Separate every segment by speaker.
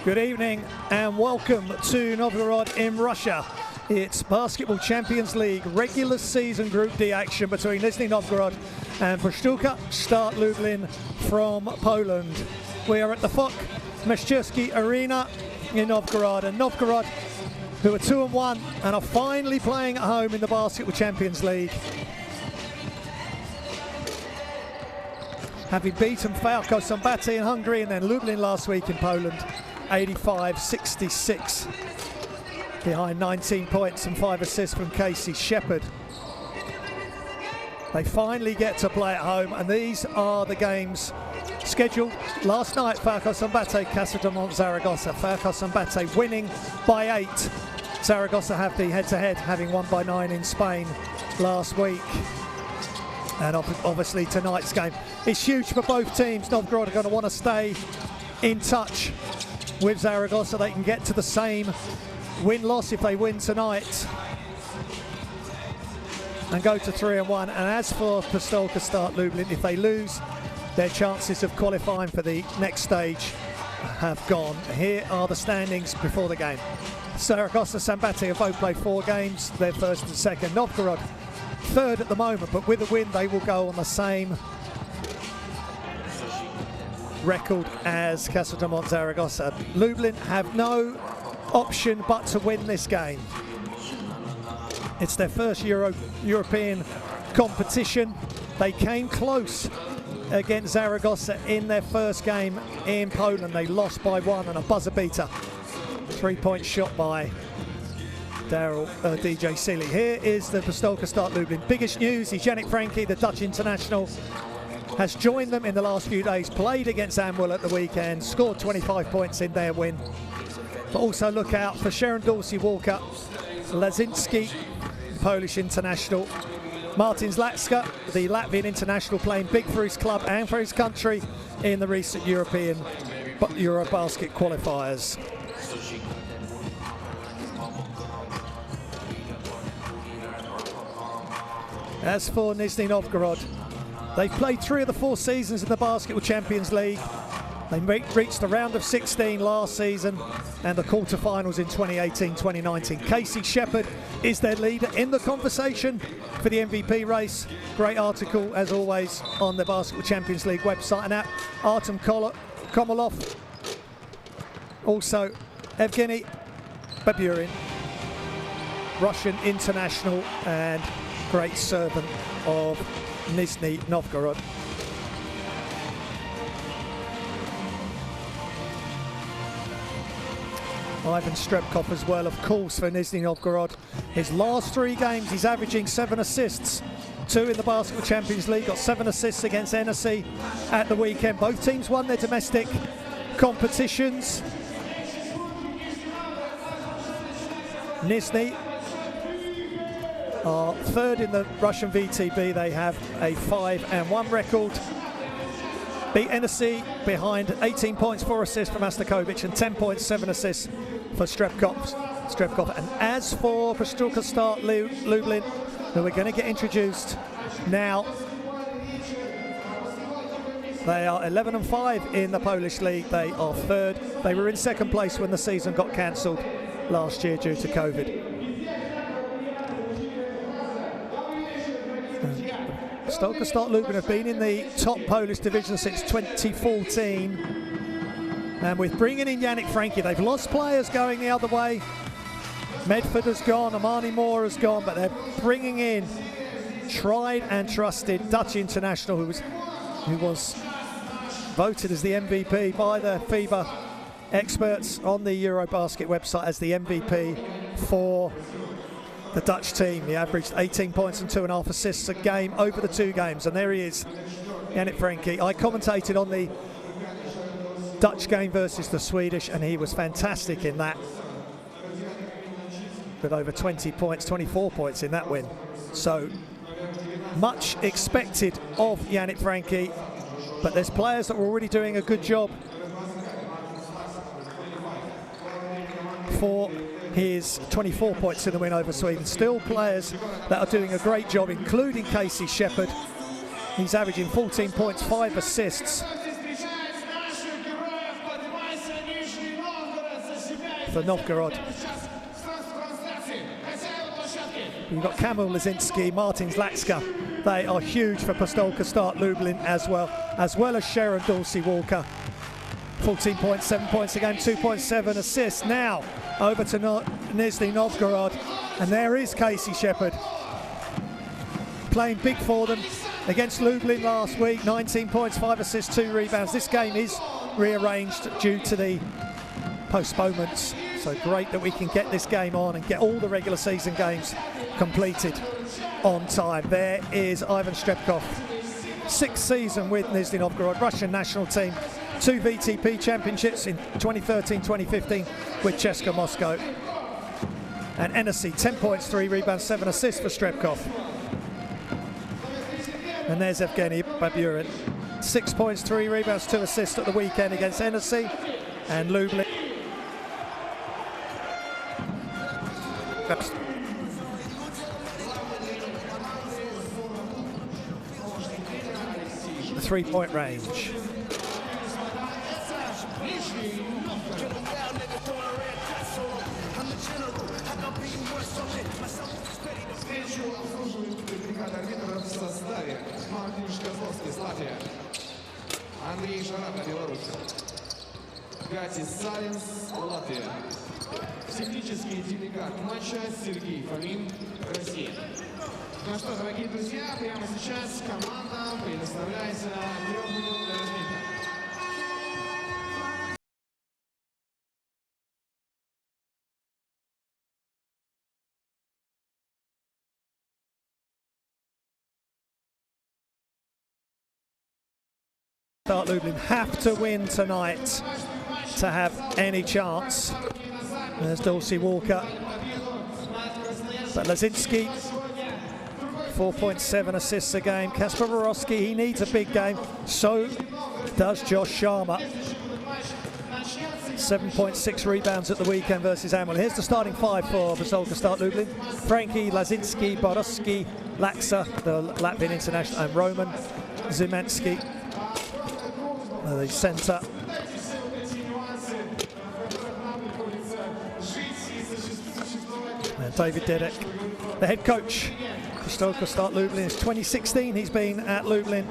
Speaker 1: Good evening and welcome to Novgorod in Russia. It's Basketball Champions League regular season Group D action between Nizhny Novgorod and Pszczo lka, Start Lublin from Poland. We are at the Pszczo Arena in Novgorod, and Novgorod, who are 2-1 and are finally playing at home in the Basketball Champions League, having beaten FIBA Basketball in Hungary and then Lublin last week in Poland, 85-66, behind 19 points and 5 assists from Casey Shepherd. They finally get to play at home, and these are the games scheduled. Last night, FIBA Basketball Casademont Zaragoza. FIBA Basketball winning by 8. Zaragoza have the head-to-head, having won by 9 in Spain last week. And obviously tonight's game is huge for both teams. Novgorod are going to want to stay in touch with Zaragoza. They can get to the same win-loss if they win tonight and go to 3-1. And as for Pszczo lka Start Lublin, if they lose, their chances of qualifying for the next stage have gone. Here are the standings before the game. Zaragoza, Sambate have both played 4 games. They're first and second. Novgorod third at the moment, but with a win they will go on the same record as Casademont Zaragoza. Lublin have no option but to win this game. It's their first European competition. They came close against Zaragoza in their first game in Poland. They lost by 1 and a buzzer beater. 3-point shot by DJ Seeley. Here is the Pszczo lka Start Lublin. Biggest news is Yannick Franke, the Dutch international, has joined them in the last few days, played against Amwell at the weekend, scored 25 points in their win. But also look out for Sharon Dorsey-Walker, Lazinski, Polish international, Martin Zlatska, the Latvian international, playing big for his club and for his country in the recent European Eurobasket qualifiers. As for Nizhny Novgorod, they've played 3 of the 4 seasons in the Basketball Champions League. They reached the round of 16 last season and the quarterfinals in 2018-2019. Casey Shepherd is their leader in the conversation for the MVP race. Great article, as always, on the Basketball Champions League website. And at Artem Komolov, also Evgeny Baburin, Russian international and great servant of Nizhny Novgorod. Ivan Strebkov as well, of course, for Nizhny Novgorod. His last 3 games, he's averaging 7 assists. 2 in the Basketball Champions League, got 7 assists against NSC at the weekend. Both teams won their domestic competitions. Nizhny are third in the Russian VTB. They have a 5-1 record. Beat NSC behind 18 points, 4 assists from Astakovic and 10 points, 7 assists for Strebkov. And as for Pszczo lka Start Lublin, who we're going to get introduced now, they are 11-5 in the Polish league. They are third. They were in second place when the season got cancelled last year due to COVID. Pszczo lka Start Lublin have been in the top Polish division since 2014, and with bringing in Yannick Franke, they've lost players going the other way. Medford has gone, Amani Moore has gone, but they're bringing in tried and trusted Dutch international who was voted as the MVP by the FIBA experts on the Eurobasket website as the MVP for the Dutch team. He averaged 18 points and 2.5 assists a game over the 2 games. And there he is, Yannick Franke. I commentated on the Dutch game versus the Swedish, and he was fantastic in that, with over 20 points, 24 points in that win. So much expected of Yannick Franke, but there's players that are already doing a good job for his 24 points in the win over Sweden. Still players that are doing a great job, including Casey Shepherd. He's averaging 14 points, 5 assists. for Novgorod. You've got Kamil Lazinski, Martin Zlatska. They are huge for Pszczo lka Start Lublin as well as Sharon Dorsey-Walker. 14 points, 7 points a game, 2.7 assists. Now over to Nizhny Novgorod, and there is Casey Shepherd playing big for them against Lublin last week. 19 points, 5 assists, 2 rebounds. This game is rearranged due to the postponements, so great that we can get this game on and get all the regular season games completed on time. There is Ivan Strepkov, 6th season with Nizhny Novgorod, Russian national team, 2 VTP championships in 2013-2015 with CSKA Moscow. And Enersey, 10 points, 3 rebounds, 7 assists for Strepkov. And there's Evgeny Baburin, 6 points, 3 rebounds, 2 assists at the weekend against Enersey and Lublin. The 3-point range.
Speaker 2: Андрей Шараба, Беларусь. Гатис Саленс, Латвия. Технический делегат матча Сергей Фомин, Россия. Ну что, дорогие друзья, прямо сейчас команда предоставляется 3-минутная разминка.
Speaker 1: Start Lublin have to win tonight to have any chance. There's Dorsey-Walker. But Lazinski, 4.7 assists a game. Kasper Borowski, he needs a big game. So does Josh Sharma. 7.6 rebounds at the weekend versus Amwell. Here's the starting 5 for Pszczo lka Start Lublin. Frankie, Lazinski, Borowski, Laksa, the Latvian international, and Roman Zimanski. The centre. And David Dedek, the head coach for Pszczo lka Start Lublin. It's 2016 he's been at Lublin.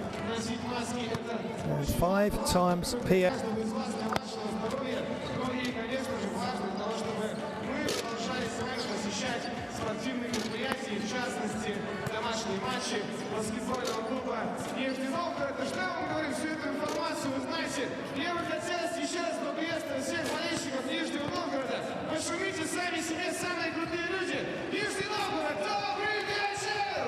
Speaker 1: And 5 times PM.
Speaker 2: Баскетбольного клуба Нижний Новгород. Что я вам говорю, всю эту информацию вы знаете. Я бы хотел сейчас поприветствовать всех болельщиков Нижнего Новгорода. Пошумите сами себе, самые крутые люди. Нижний Новгород, добрый вечер!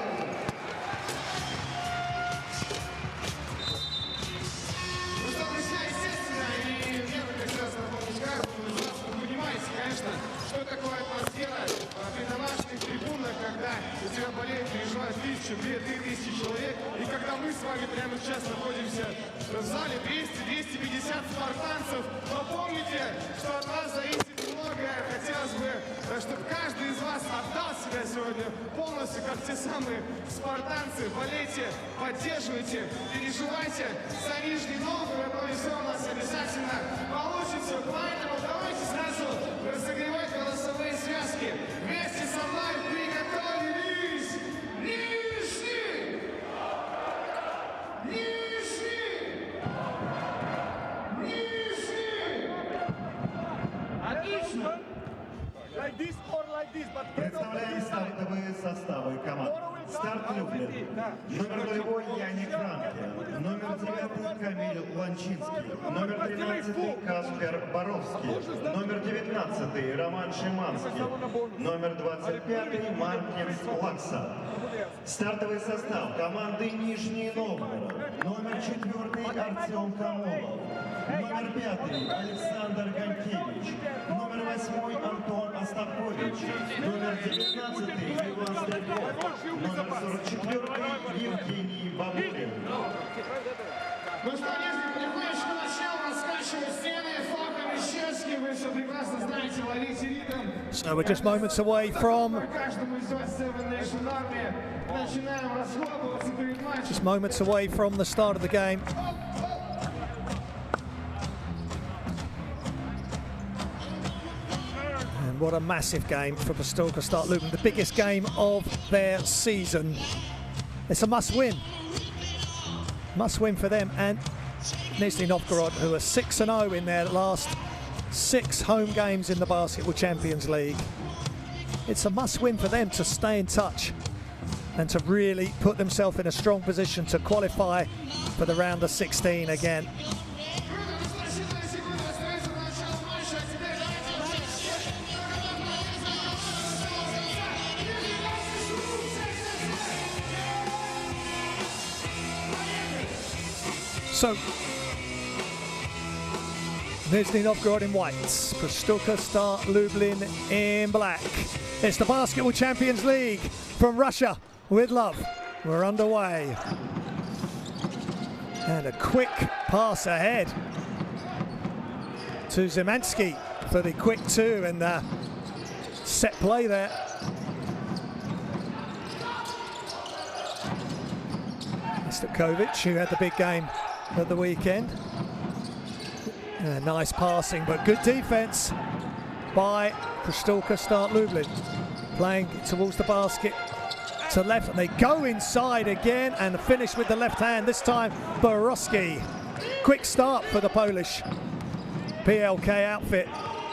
Speaker 2: Ну что, друзья, естественно, и мне бы хотелось напомнить каждому из вас, вы понимаете, конечно, что такое атмосфера при домашних трибунах, когда у тебя болеют, переживают 1000, 2000 человек, и когда мы с вами прямо сейчас находимся в зале 200-250 спартанцев, но помните, что от вас зависит многое. Хотелось бы, чтобы каждый из вас отдал себя сегодня полностью, как те самые спартанцы. Болейте, поддерживайте, переживайте за Нижний Новгород, но и все у нас обязательно получится. Поэтому давайте сразу разогревать голосовые связки. Вместе со мной приготовились! Нижний! Нижний! Нижний!
Speaker 3: Отлично! Like this or like this, but
Speaker 4: Представляем стартовые составы команд. Старт Люблин. Номер 2 Яник Франке. Номер 9 Камиль Ланчинский. Номер 13 Каспер Боровский. Номер 19 Роман Шиманский. Номер 25 Мартин Лакса. Стартовый состав команды Нижний Новгород. Номер 4 Артем Камолов. Номер 5 Александр Ганкевич. Номер 8 Антон Остапович. Номер 19 Иван Стрелков. Номер 44 Евгений Бабурин.
Speaker 2: Ну что, Нижний, потихонечку начнем раскачивать стены, флагами щечки. Вы все прекрасно знаете, ловите ритм.
Speaker 1: So we're just moments away from the start of the game. And what a massive game for Pszczo lka Start Lublin, the biggest game of their season. It's a must-win. Must-win for them and Nizhny Novgorod, who are 6-0 in their last 6 home games in the Basketball Champions League. It's a must-win for them to stay in touch and to really put themselves in a strong position to qualify for the round of 16 again. So, Nizhny Novgorod in white, Pszczo lka Start Lublin in black. It's the Basketball Champions League from Russia with love. We're underway. And a quick pass ahead to Zimansky for the quick 2 and the set play there. Stupkovic, who had the big game at the weekend. Nice passing, but good defense by Pszczo lka Start Lublin. Playing towards the basket to left, and they go inside again and finish with the left hand, this time Borowski. Quick start for the Polish PLK outfit.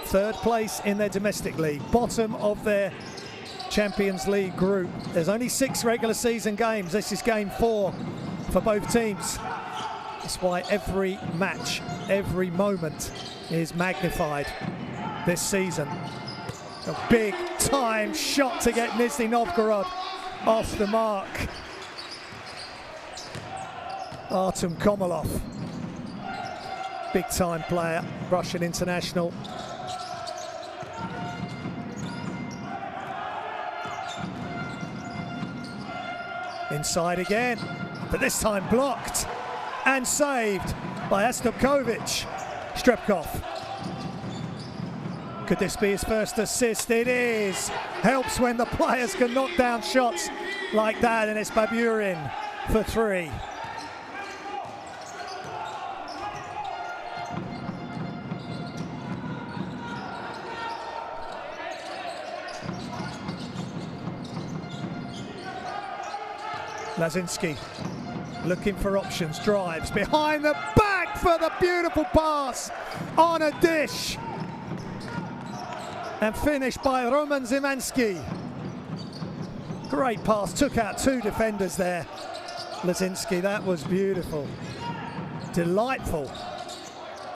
Speaker 1: 3rd place in their domestic league, bottom of their Champions League group. There's only 6 regular season games. This is game 4 for both teams. That's why every match, every moment is magnified this season. A big time shot to get Nizhny Novgorod off the mark. Artem Komolov, big time player, Russian international. Inside again, but this time blocked and saved by Stupkovic. Strepkov. Could this be his first assist? It is. Helps when the players can knock down shots like that, and it's Baburin for 3. Lazinski looking for options, drives behind the back for the beautiful pass on a dish. And finished by Roman Zimansky. Great pass, took out 2 defenders there. Lazinski, that was beautiful. Delightful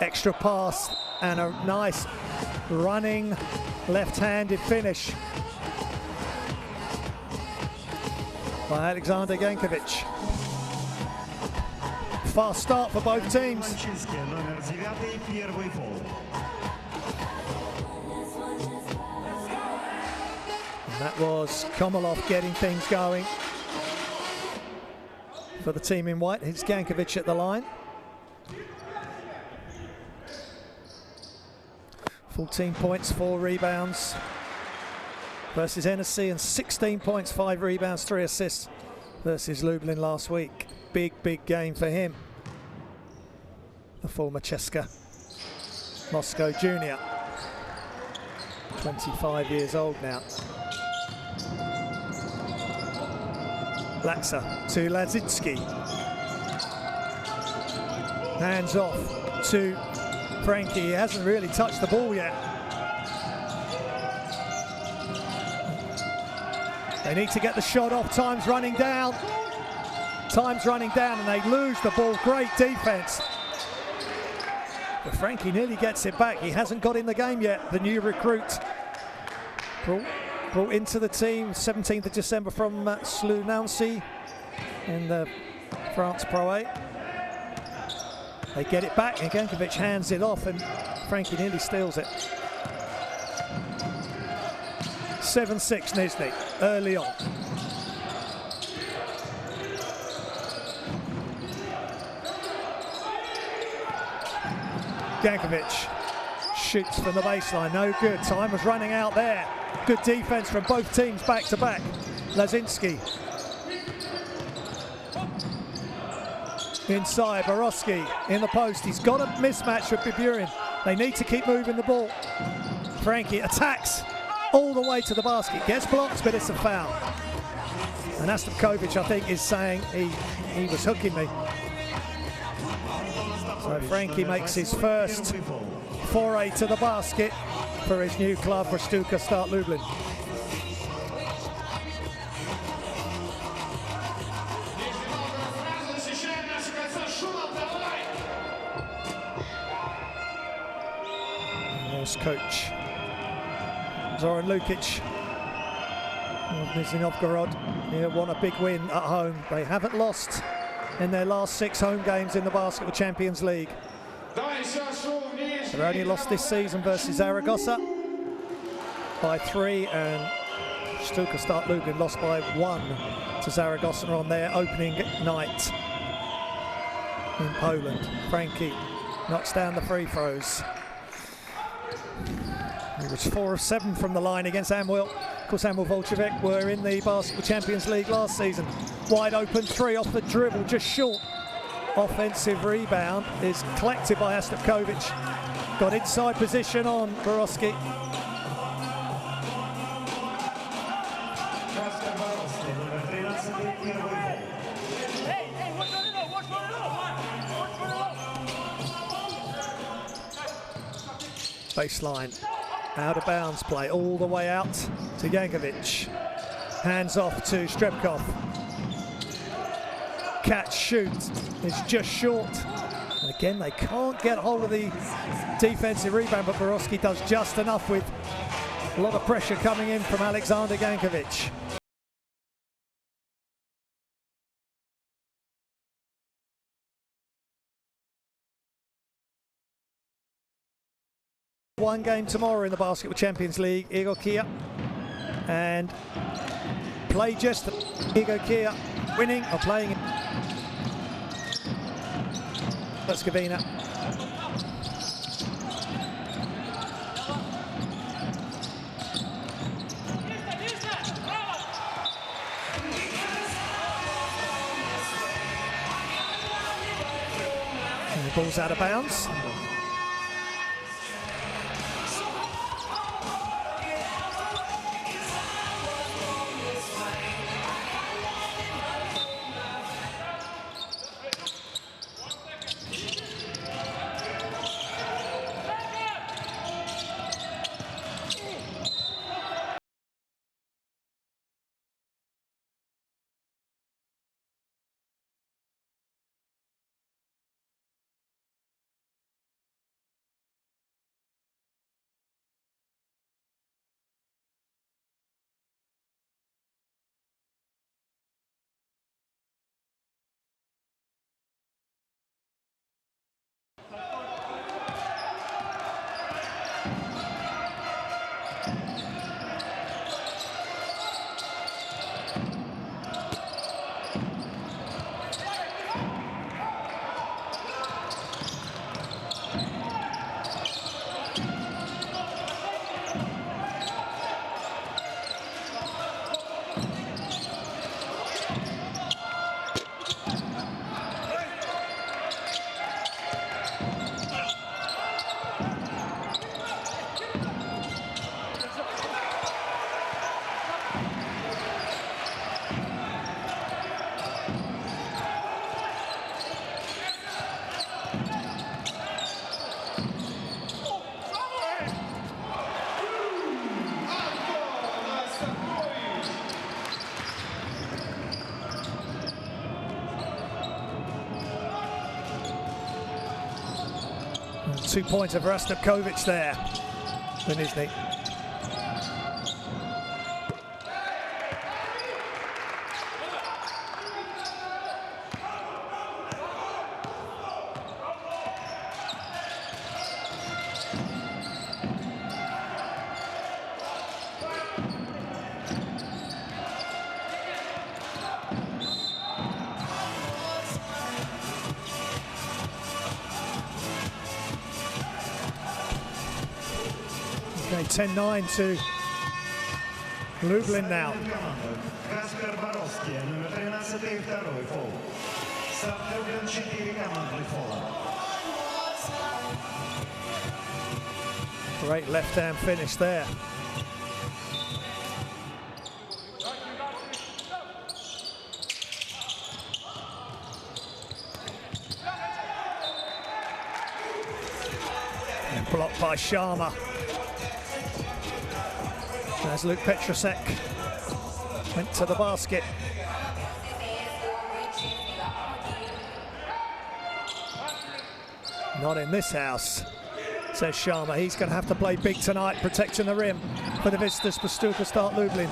Speaker 1: extra pass and a nice running left-handed finish by Alexander Gankovic. Fast start for both teams. And that was Komolov getting things going for the team in white. It's Gankovic at the line. 14 points, 4 rebounds versus Hennessy, and 16 points, 5 rebounds, 3 assists versus Lublin last week. Big game for him. The former Cska Moscow junior. 25 years old now. Laksa to Lazinski. Hands off to Frankie. He hasn't really touched the ball yet. They need to get the shot off. Time's running down. Time's running down and they lose the ball. Great defense. But Frankie nearly gets it back. He hasn't got in the game yet. The new recruit brought into the team 17th of December from Nancy in the France Pro A. They get it back and Gankovic hands it off and Frankie nearly steals it. 7-6 Nizhny early on. Gankovic shoots from the baseline, no good. Time was running out there. Good defense from both teams back to back. Lazinski. Inside, Borowski in the post. He's got a mismatch with Baburin. They need to keep moving the ball. Frankie attacks all the way to the basket. Gets blocked, but it's a foul. And Astapkovic, I think, is saying he was hooking me. So Frankie makes his first foray to the basket for his new club, for Start Lublin. There's coach Zoran Lukic of Nizhny Novgorod. They want a big win at home. They haven't lost in their last 6 home games in the Basketball Champions League. They've only lost this season versus Zaragoza by 3, and Start Lublin lost by 1 to Zaragoza on their opening night in Poland. Frankie knocks down the free throws. He was 4 of 7 from the line against Amwil. Of course, Amwil Volchevic were in the Basketball Champions League last season. Wide open 3 off the dribble, just short. Offensive rebound is collected by Astapkovic. Got inside position on Borowski. Baseline, out of bounds play, all the way out to Jankovic. Hands off to Strebkov. Catch, shoot is just short. And again, they can't get hold of the defensive rebound, but Borowski does just enough with a lot of pressure coming in from Alexander Jankovic. One game tomorrow in the Basketball Champions League, Igor Kia, and play just Igor Kia winning or playing Herzegovina. And the ball's out of bounds. And 2 points of Astapkovic there for Nizhny. Okay, 10-9 to Lublin now. Great left-hand finish there. blocked by Sharma. As Luke Petrosek went to the basket. Not in this house, says Sharma. He's going to have to play big tonight, protecting the rim for the visitors for Start Lublin.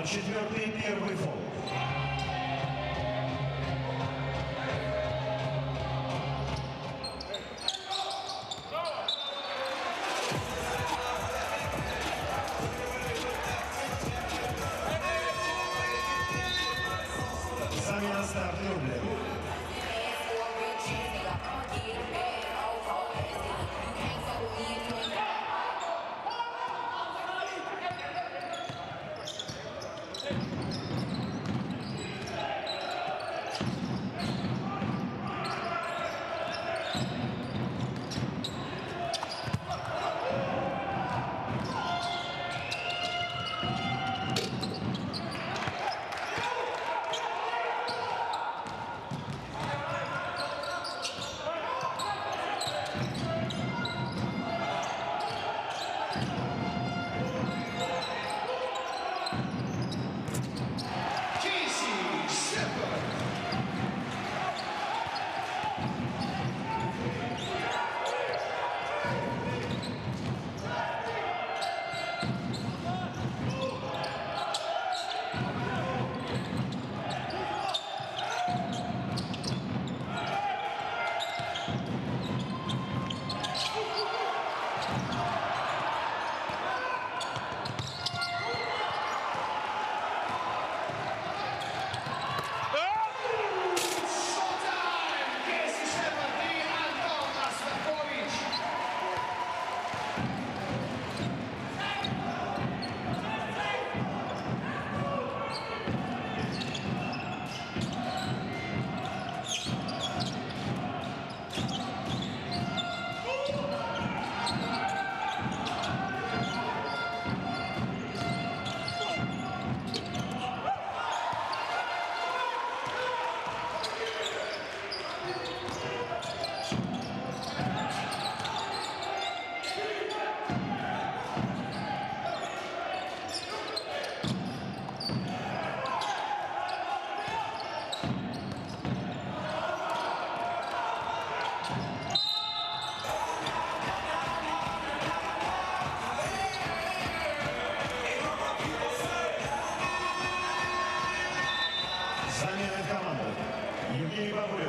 Speaker 4: Номер 4, первый фол. Замена Старт Люблин.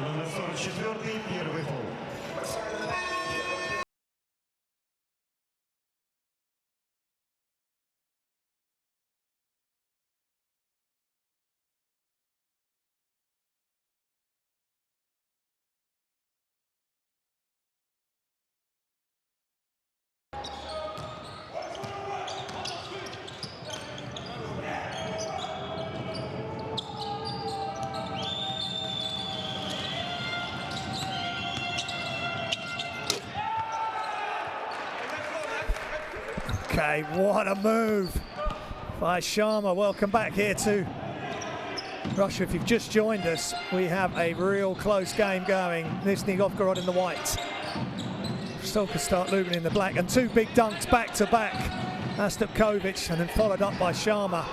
Speaker 4: Номер 44, первый фол.
Speaker 1: Okay, what a move by Sharma. Welcome back here to Russia. If you've just joined us, we have a real close game going. Nizhny Novgorod in the white, Pszczo lka Start Lublin in the black, and two big dunks back to back. Astapkovic, and then followed up by Sharma.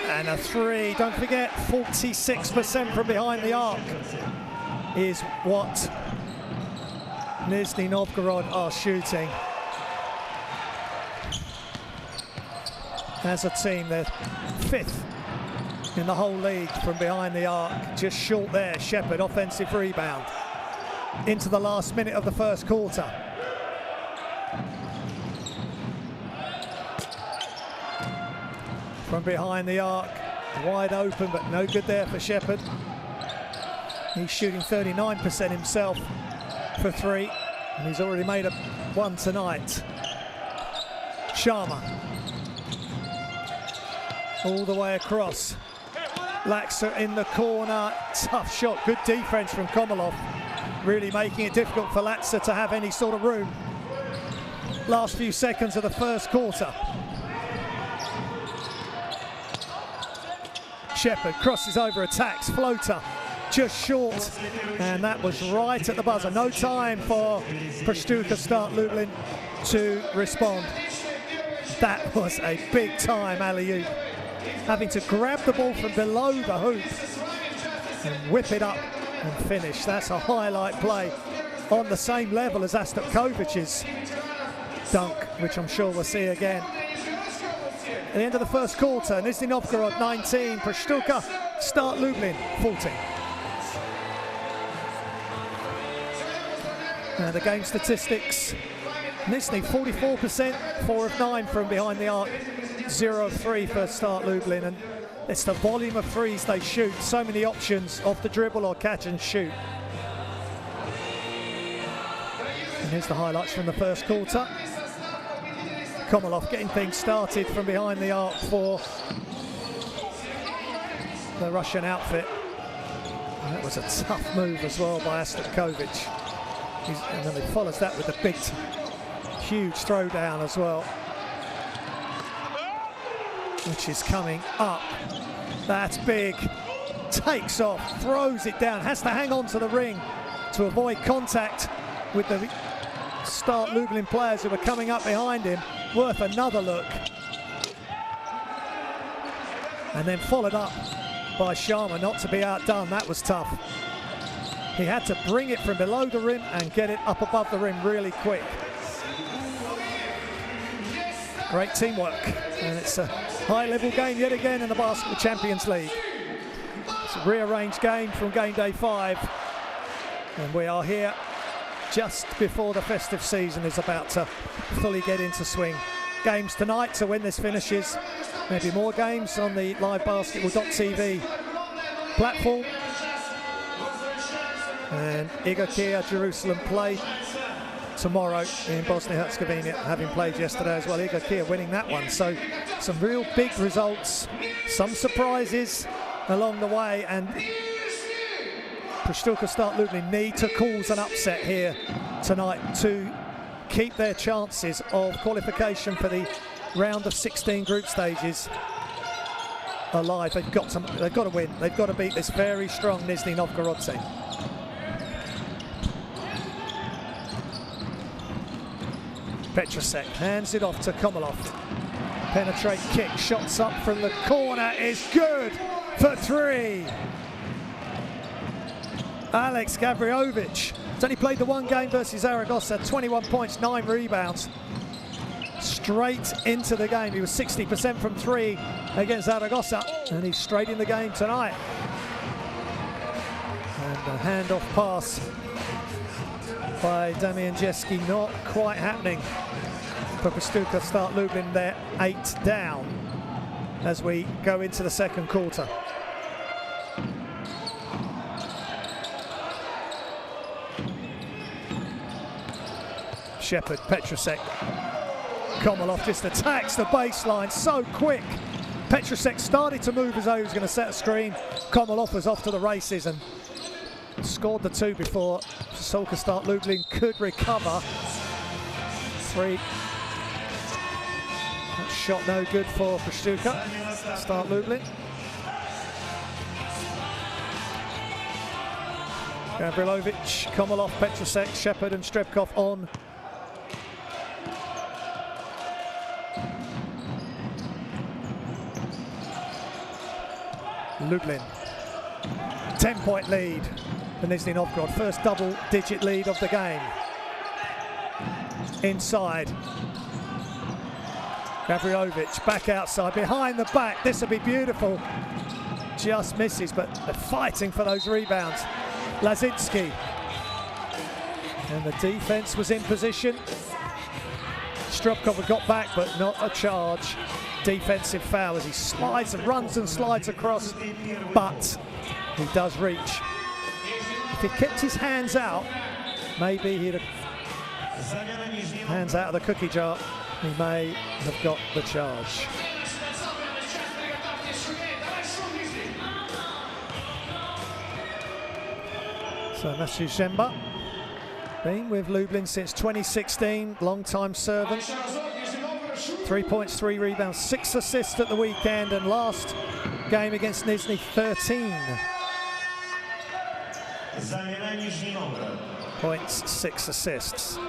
Speaker 1: And a three, don't forget, 46% from behind the arc is what Nizhny Novgorod are shooting. As a team, they're 5th in the whole league from behind the arc. Just short there, Shepherd, offensive rebound. Into the last minute of the first quarter. From behind the arc, wide open, but no good there for Shepherd. He's shooting 39% himself for three, and he's already made one tonight. Sharma. All the way across. Laxer in the corner, tough shot, good defense from Komolov. Really making it difficult for Laxer to have any sort of room. Last few seconds of the first quarter. Shepherd crosses over, attacks, floater, just short, and that was right at the buzzer. No time for Pszczo lka Start Lublin to respond. That was a big time alley-oop. Having to grab the ball from below the hoop and whip it up and finish. That's a highlight play on the same level as Astapkovic's dunk, which I'm sure we'll see again. At the end of the first quarter, Nizhny Novgorod 19, Pszczo lka Start Lublin 14. And the game statistics, Nizhny 44%, 4 of 9 from behind the arc, 0 of 3 for Start Lublin, and it's the volume of threes they shoot. So many options off the dribble or catch and shoot. And here's the highlights from the first quarter. Komolov getting things started from behind the arc for the Russian outfit. And that was a tough move as well by Astapkovic. And then he follows that with a big, huge throwdown as well, which is coming up. That's big. Takes off, throws it down, has to hang on to the ring to avoid contact with the Start Lublin players who were coming up behind him. Worth another look. And then followed up by Sharma, not to be outdone. That was tough. He had to bring it from below the rim and get it up above the rim really quick. Great teamwork, and it's a high-level game yet again in the Basketball Champions League. It's a rearranged game from Game Day 5, and we are here just before the festive season is about to fully get into swing. Games tonight, so when this finishes, maybe more games on the livebasketball.tv platform. And Iga Kia Jerusalem play tomorrow in Bosnia-Herzegovina, having played yesterday as well. Iga Kia winning that one. So some real big results, some surprises along the way, and Pszczo lka Start Lublin need to cause an upset here tonight to keep their chances of qualification for the round of 16 group stages alive. They've got to win. They've got to beat this very strong Nizhny Novgorod team. Petrosek hands it off to Komolov. Penetrate kick, shots up from the corner is good for three. Alex Gavriovic has only played the one game versus Zaragoza, 21 points, 9 rebounds. Straight into the game. He was 60% from three against Zaragoza, and he's straight in the game tonight. And a handoff pass by Damian Jeski, not quite happening for Pszczo lka Start Lublin. They're 8 down as we go into the second quarter. Shepherd, Petrosek, Komolov just attacks the baseline so quick. Petrosek started to move as though he was going to set a screen. Komolov was off to the races, and scored the two before Pszczo lka Start Lublin could recover. Three. That shot no good for Pszczo lka Start Lublin. Gavrilovic, Komolov, Petrosek, Shepard and Strebkov on. Lublin, 10-point lead for Nizhny Novgorod, first double-digit lead of the game. Inside, Gavrilovic, back outside, behind the back, this will be beautiful. Just misses, but they're fighting for those rebounds. Lazinski, and the defense was in position. Strebkov had got back, but not a charge. Defensive foul as he slides and runs and slides across, but he does reach. If he kept his hands out, maybe he'd have hands out of the cookie jar. He may have got the charge. So Matthew Zemba, been with Lublin since 2016, long-time servant. 3 points, 3 rebounds, 6 assists at the weekend, and last game against Nizhny, 13 points, 6 assists.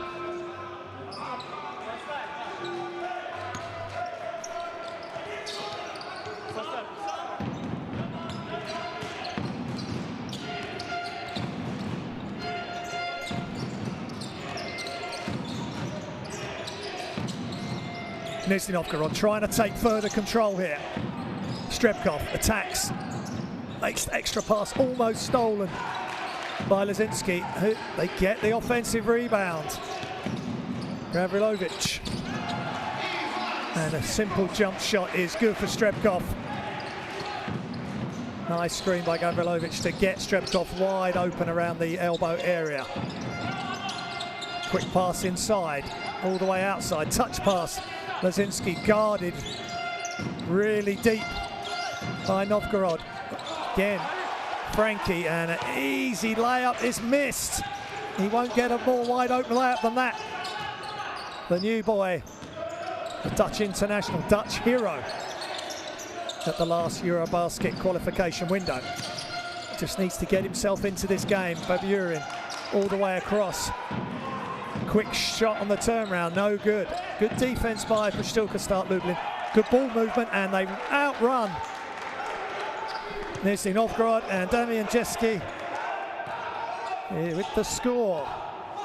Speaker 1: Nizhny Novgorod trying to take further control here. Strebkov attacks, makes the extra pass, almost stolen by Lazinski. They get the offensive rebound. Gavrilovic, and a simple jump shot is good for Strebkov. Nice screen by Gavrilovic to get Strebkov wide open around the elbow area. Quick pass inside, all the way outside, touch pass. Lazinski guarded really deep by Novgorod. Again, Frankie, and an easy layup is missed. He won't get a more wide open layup than that. The new boy, the Dutch international, Dutch hero at the last Eurobasket qualification window. Just needs to get himself into this game. Baburin all the way across. Quick shot on the turnaround, no good. Good defense by Pszczo lka Start Lublin. Good ball movement, and they outrun Nizhny Novgorod, and Damian Jeski with the score.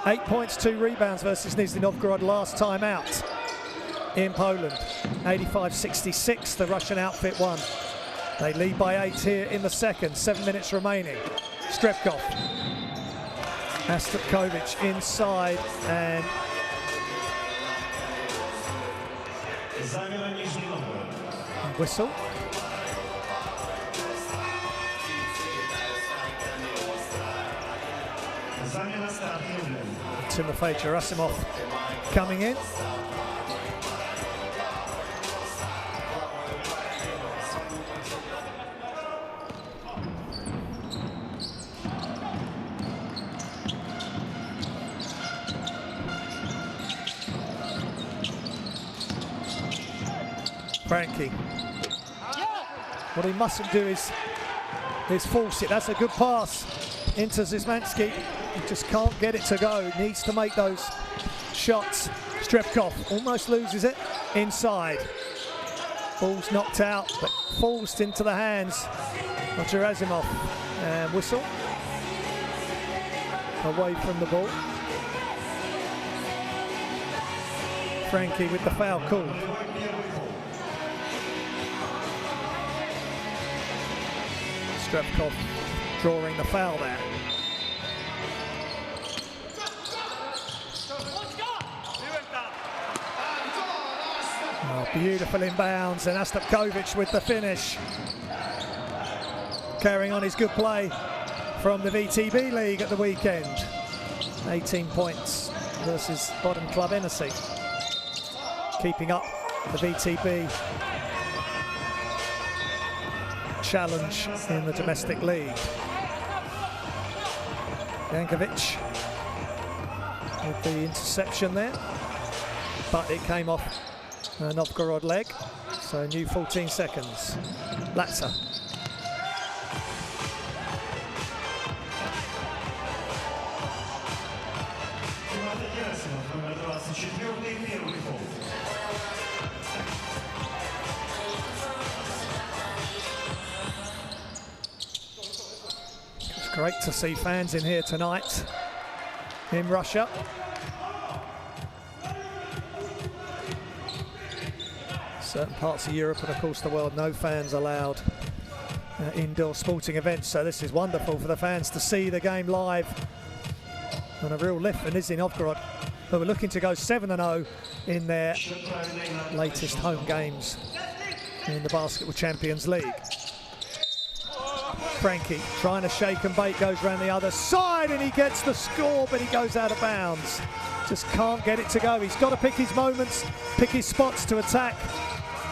Speaker 1: 8 points, 2 rebounds versus Nizhny Novgorod last time out in Poland. 85-66, the Russian outfit won. They lead by 8 here in the second, 7 minutes remaining. Strebkov. Astapkovic inside, and whistle. Timofey Gerasimov coming in. Frankie. What he mustn't do is force it. That's a good pass into Zizmansky. He just can't get it to go. He needs to make those shots. Strebkov almost loses it inside. Ball's knocked out, but forced into the hands of Gerasimov. And whistle. Away from the ball. Frankie with the foul called. Strebkov drawing the foul there. Oh, beautiful inbounds, and Astapkovic with the finish. Carrying on his good play from the VTB League at the weekend. 18 points versus bottom club Hennessy. Keeping up the VTB challenge in the domestic league. Jankovic with the interception there, but it came off Novgorod leg, so a new 14 seconds. Latza. It's great to see fans in here tonight in Russia. Certain parts of Europe and of course the world, no fans allowed indoor sporting events, so this is wonderful for the fans to see the game live. And a real lift for Nizhny Novgorod, who are looking to go 7-0 in their latest home games in the Basketball Champions League. Frankie trying to shake and bait, goes around the other side and he gets the score, but he goes out of bounds. Just can't get it to go. He's got to pick his moments, pick his spots to attack,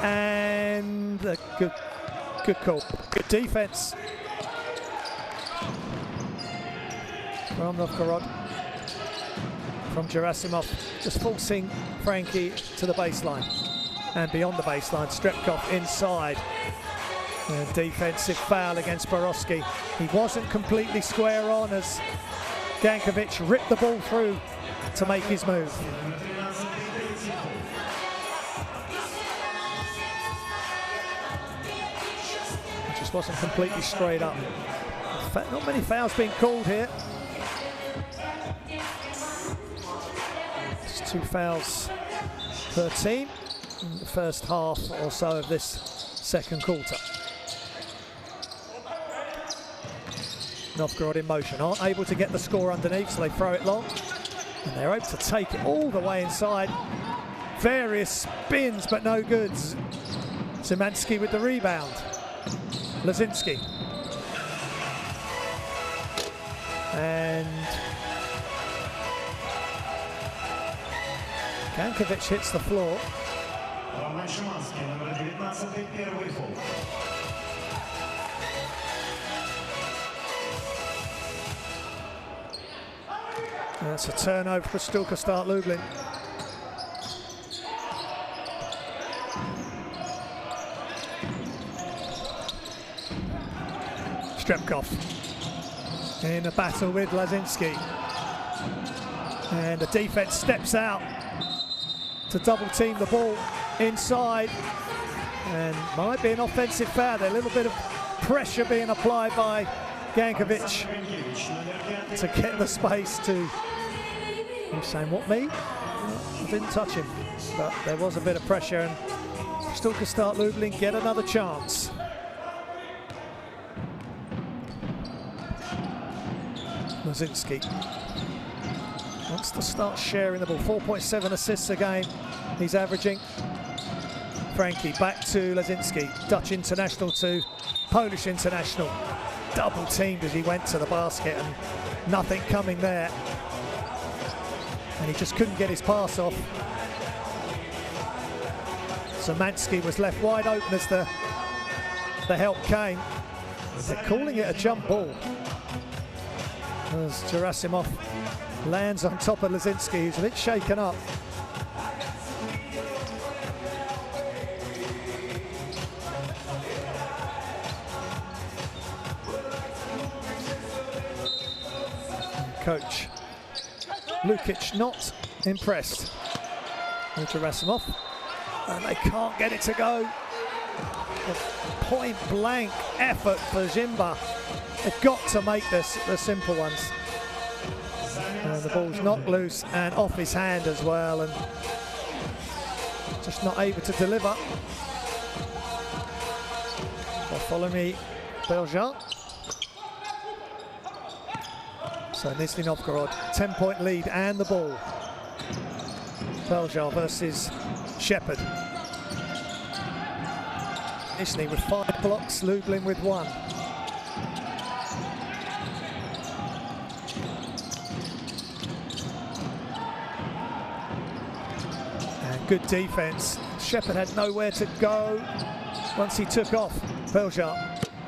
Speaker 1: and a good call, good defense from Novgorod, from Gerasimov, just forcing Frankie to the baseline and beyond the baseline. Strepkov inside. A defensive foul against Borowski. He wasn't completely square on as Jankovic ripped the ball through to make his move. It just wasn't completely straight up. Not many fouls being called here. Just 2 fouls per team in the first half or so of this second quarter. Novgorod in motion, aren't able to get the score underneath, so they throw it long. And they're able to take it all the way inside. Various spins, but no goods. Szymanski with the rebound. Lazinski. And Jankovic hits the floor. That's a turnover for Pszczo lka, Start Lublin. Strepkov in a battle with Lazinski. And the defense steps out to double team the ball inside. And might be an offensive foul. A little bit of pressure being applied by Jankovic to get the space to... He's saying, what, me? I didn't touch him. But there was a bit of pressure, and Pszczo lka Start Lublin get another chance. Lazinski wants to start sharing the ball. 4.7 assists a game he's averaging. Frankie back to Lazinski. Dutch international to Polish international. Double teamed as he went to the basket and nothing coming there. And he just couldn't get his pass off. Szymanski was left wide open as the help came. They're calling it a jump ball as Gerasimov lands on top of Lazinski, who's a bit shaken up. Coach Lukic not impressed with Gerasimov, and they can't get it to go. A point-blank effort for Zimba. They've got to make this the simple ones. And the ball's knocked loose and off his hand as well, and just not able to deliver. Follow me, Belgian. So Nizhny Novgorod, 10-point lead and the ball. Belgian versus Shepard. Nizhny with 5 blocks, Lublin with 1. And good defense. Shepard had nowhere to go once he took off. Belgian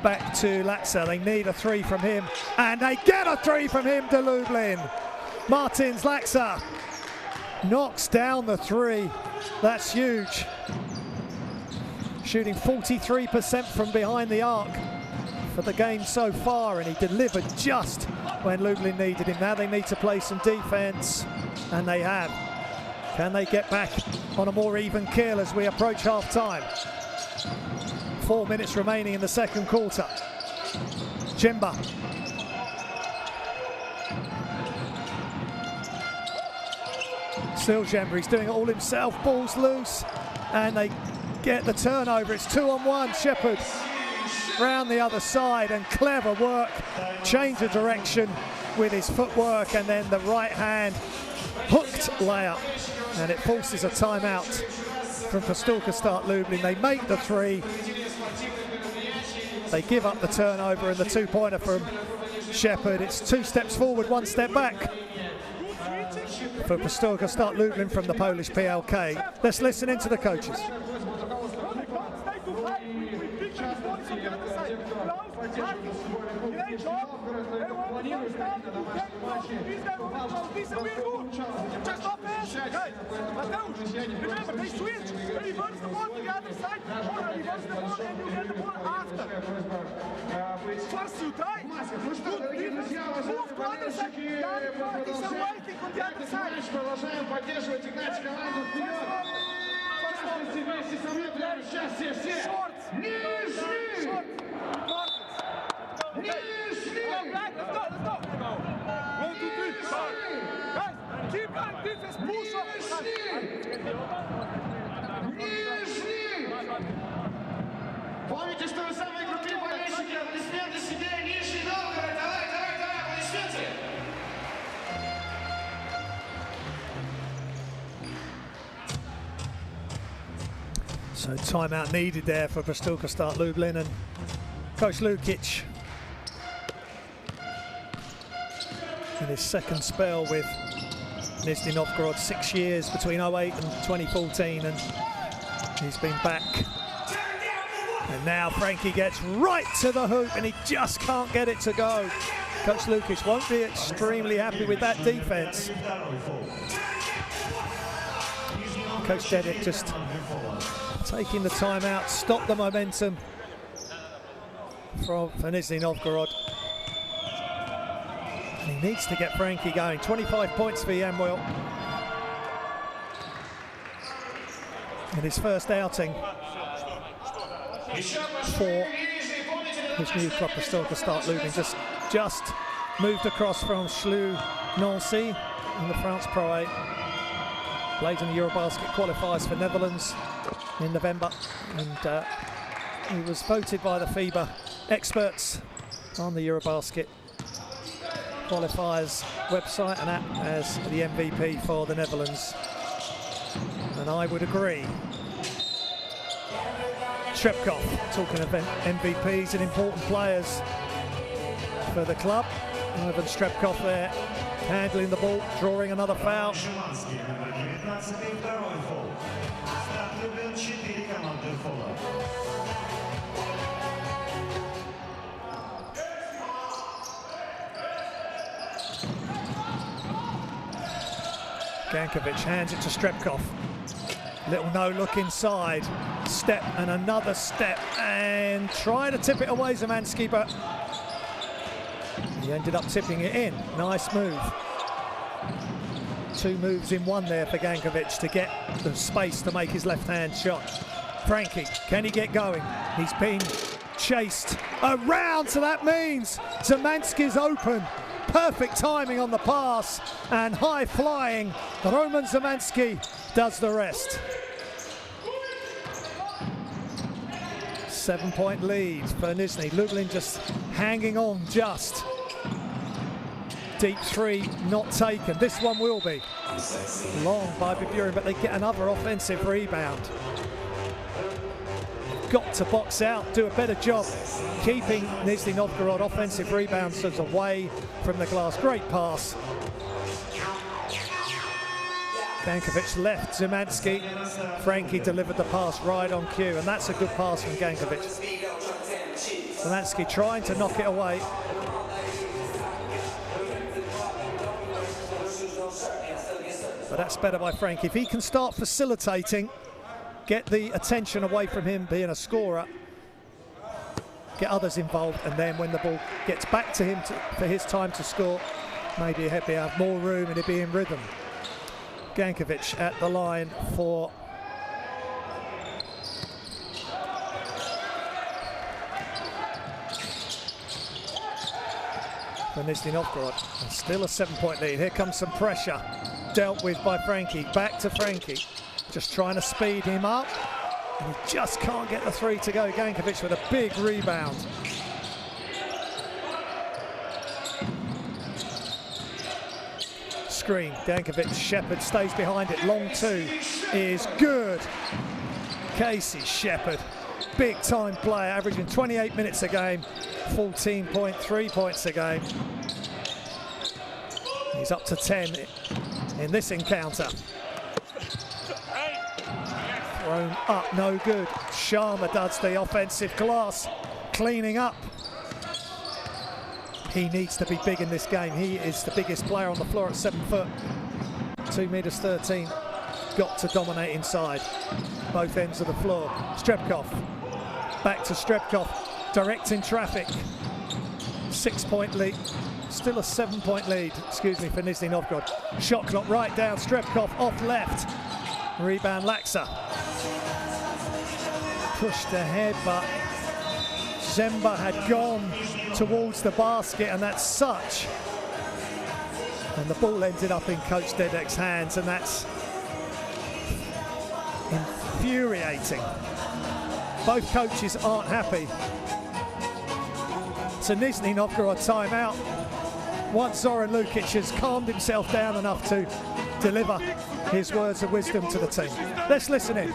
Speaker 1: back to Latza. They need a three from him, and they get a three from him to Lublin. Martins Latza knocks down the three. That's huge. Shooting 43% from behind the arc for the game so far, and he delivered just when Lublin needed him. Now they need to play some defense, and they have. Can they get back on a more even keel as we approach half time? 4 minutes remaining in the second quarter. Jimba. Still Jimba, he's doing it all himself. Ball's loose, and they get the turnover. It's 2-on-1. Shepherd round the other side, and clever work. Change of direction with his footwork, and then the right hand hooked layup, and it forces a timeout from Pszczo lka Start Lublin. They make the three. They give up the turnover and the two-pointer from Shepherd. It's 2 steps forward, 1 step back for Pszczo lka Start Lublin from the Polish PLK. Let's listen into the coaches.
Speaker 3: Remember, they switch. They reverse the ball to the other side, or reverse the ball and you get the ball after. First you try, move to the other side, it's a waiting on the other side.
Speaker 2: Продолжаем поддерживать и гнать команду вперед. Пожалуйста, вместе со мной прямо сейчас все. Нижний! Нижний!
Speaker 3: Let's go. 1, 2, 3, guys, keep on defense, push up.
Speaker 2: Нижний! Помните, что вы самые крутые болельщики, аплодисменты себе, Нижний Новгород, давай, аплодисменты!
Speaker 1: So timeout needed there for Pszczo lka Start Lublin, and Coach Lukic in his second spell with Nizhny Novgorod, 6 years between 08 and 2014, and he's been back. And now Frankie gets right to the hoop, and he just can't get it to go. Coach Lukic won't be extremely happy with that defense. Coach Dedic just taking the timeout, stop the momentum for Nizhny Novgorod. He needs to get Frankie going. 25 points for Yamwil in his first outing for his new club, Pszczo lka Start Lublin. Just moved across from Start Nancy in the France Pro A. Played in the Eurobasket qualifiers for Netherlands in November, and he was voted by the FIBA experts on the Eurobasket qualifiers website and app as the MVP for the Netherlands, and I would agree. Trepkov, talking of MVPs and important players for the club. Ivan Trepkov there, handling the ball, drawing another foul. Gankovic hands it to Strepkov. Little no look inside. Step and another step, and try to tip it away, Zemansky, but he ended up tipping it in. Nice move. 2 moves in 1 there for Gankovic to get the space to make his left-hand shot. Frankie, can he get going? He's been chased around, so that means Zemansky's open. Perfect timing on the pass, and high-flying Roman Zemansky does the rest. 7-point lead for Nizhny. Lublin just hanging on just. Deep 3 not taken. This one will be. Long by Biburin, but they get another offensive rebound. Got to box out, do a better job keeping Nizhny Novgorod offensive rebounds away from the glass. Great pass. Gankovic left Zemansky. Frankie delivered the pass right on cue, and that's a good pass from Gankovic. Zelansky trying to knock it away. But that's better by Frankie. If he can start facilitating, get the attention away from him being a scorer, get others involved, and then when the ball gets back to him for his time to score, maybe he'd have more room and he'd be in rhythm. Gankovic at the line for Nizhny Novgorod. And still a 7-point lead. Here comes some pressure dealt with by Frankie. Back to Frankie, just trying to speed him up, and he just can't get the three to go. Gankovic with a big rebound. Screen, Gankovic, Shepherd stays behind it. Long two is good. Casey Shepherd, big time player, averaging 28 minutes a game, 14.3 points a game. He's up to 10 in this encounter. Thrown up, no good. Sharma does the offensive glass, cleaning up. He needs to be big in this game. He is the biggest player on the floor at 7 foot, 2 meters 13. Got to dominate inside, both ends of the floor. Strebkov, back to Strebkov, directing traffic. 6-point lead, still a 7-point lead, excuse me, for Nizhny Novgorod. Shot clock right down, Strebkov off left. Rebound Laksa. Pushed ahead, but Zemba had gone towards the basket, and that's such. And the ball ended up in Coach Dedek's hands, and that's infuriating. Both coaches aren't happy. So Nizhny Novgorod timeout. Once Zoran Lukic has calmed himself down enough to deliver his words of wisdom to the team. Let's listen in.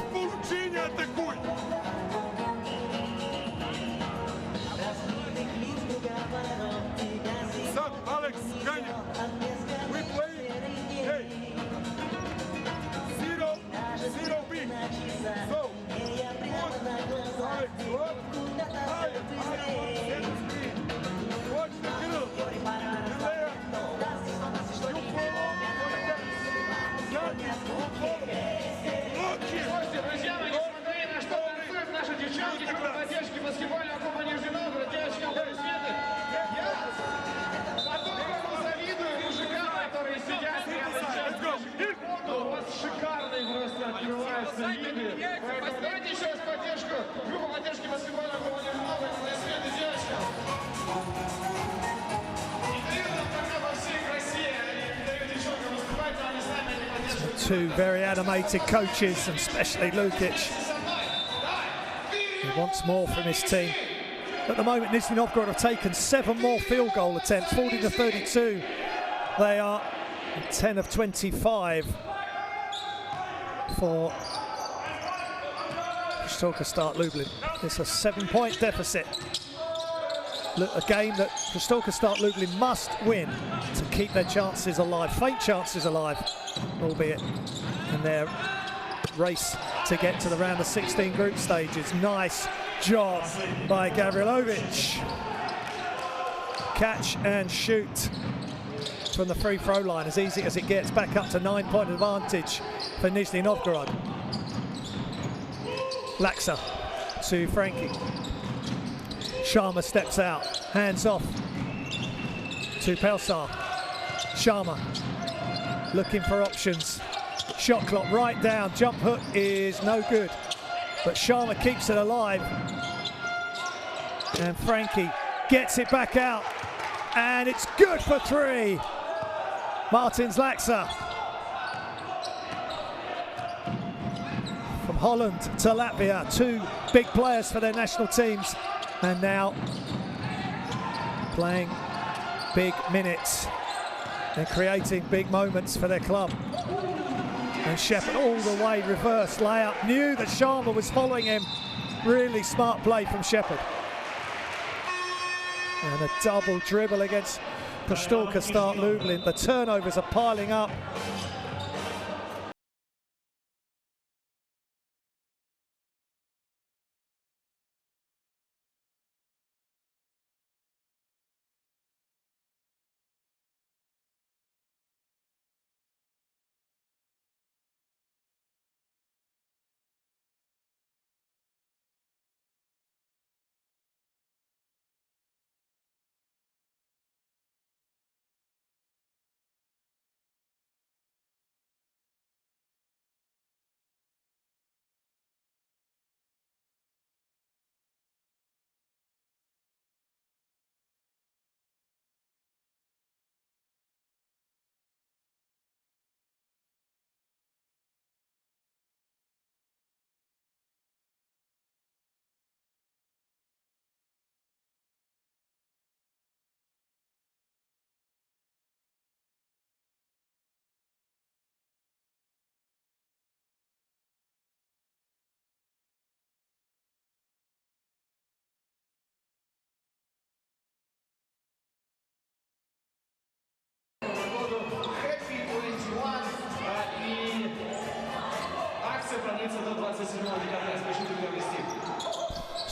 Speaker 2: Друзья мои, несмотря на что танцуют наши девчонки, поддержки баскетбольного клуба Нижний Новгород, девочки аплодисменты. Я по-доброму завидую мужикам, которые сидят прямо сейчас. У вас шикарные просто открываются виды. Поэтому давайте еще раз поддержку группы поддержки баскетбольного клуба Нижний Новгород. Аплодисменты девочкам. Не дают нам пока во всей красе, не дают девчонкам выступать, но они сами не поддерживают.
Speaker 1: Two very animated coaches, and especially Lukic. He wants more from his team. At the moment, Nizhny Novgorod have taken 7 more field goal attempts, 40-32. They are 10 of 25 for Pszczo lka Start Lublin. It's a 7-point deficit. A game that Pszczo lka Start Lublin must win to keep their chances alive, faint chances alive, albeit in their race to get to the round of 16 group stages. Nice job by Gavrilovic. Catch and shoot from the free throw line, as easy as it gets, back up to 9-point advantage for Nizhny Novgorod. Laksa to Frankie. Sharma steps out, hands off to Pelsar. Sharma looking for options. Shot clock right down, jump hook is no good, but Sharma keeps it alive. And Frankie gets it back out, and it's good for 3. Martins Laksa. From Holland to Latvia, 2 big players for their national teams, and now playing big minutes and creating big moments for their club. And Shepherd all the way, reverse layup, knew that Sharma was following him. Really smart play from Shepherd. And a double dribble against Pszczo lka Start Lublin. The turnovers are piling up.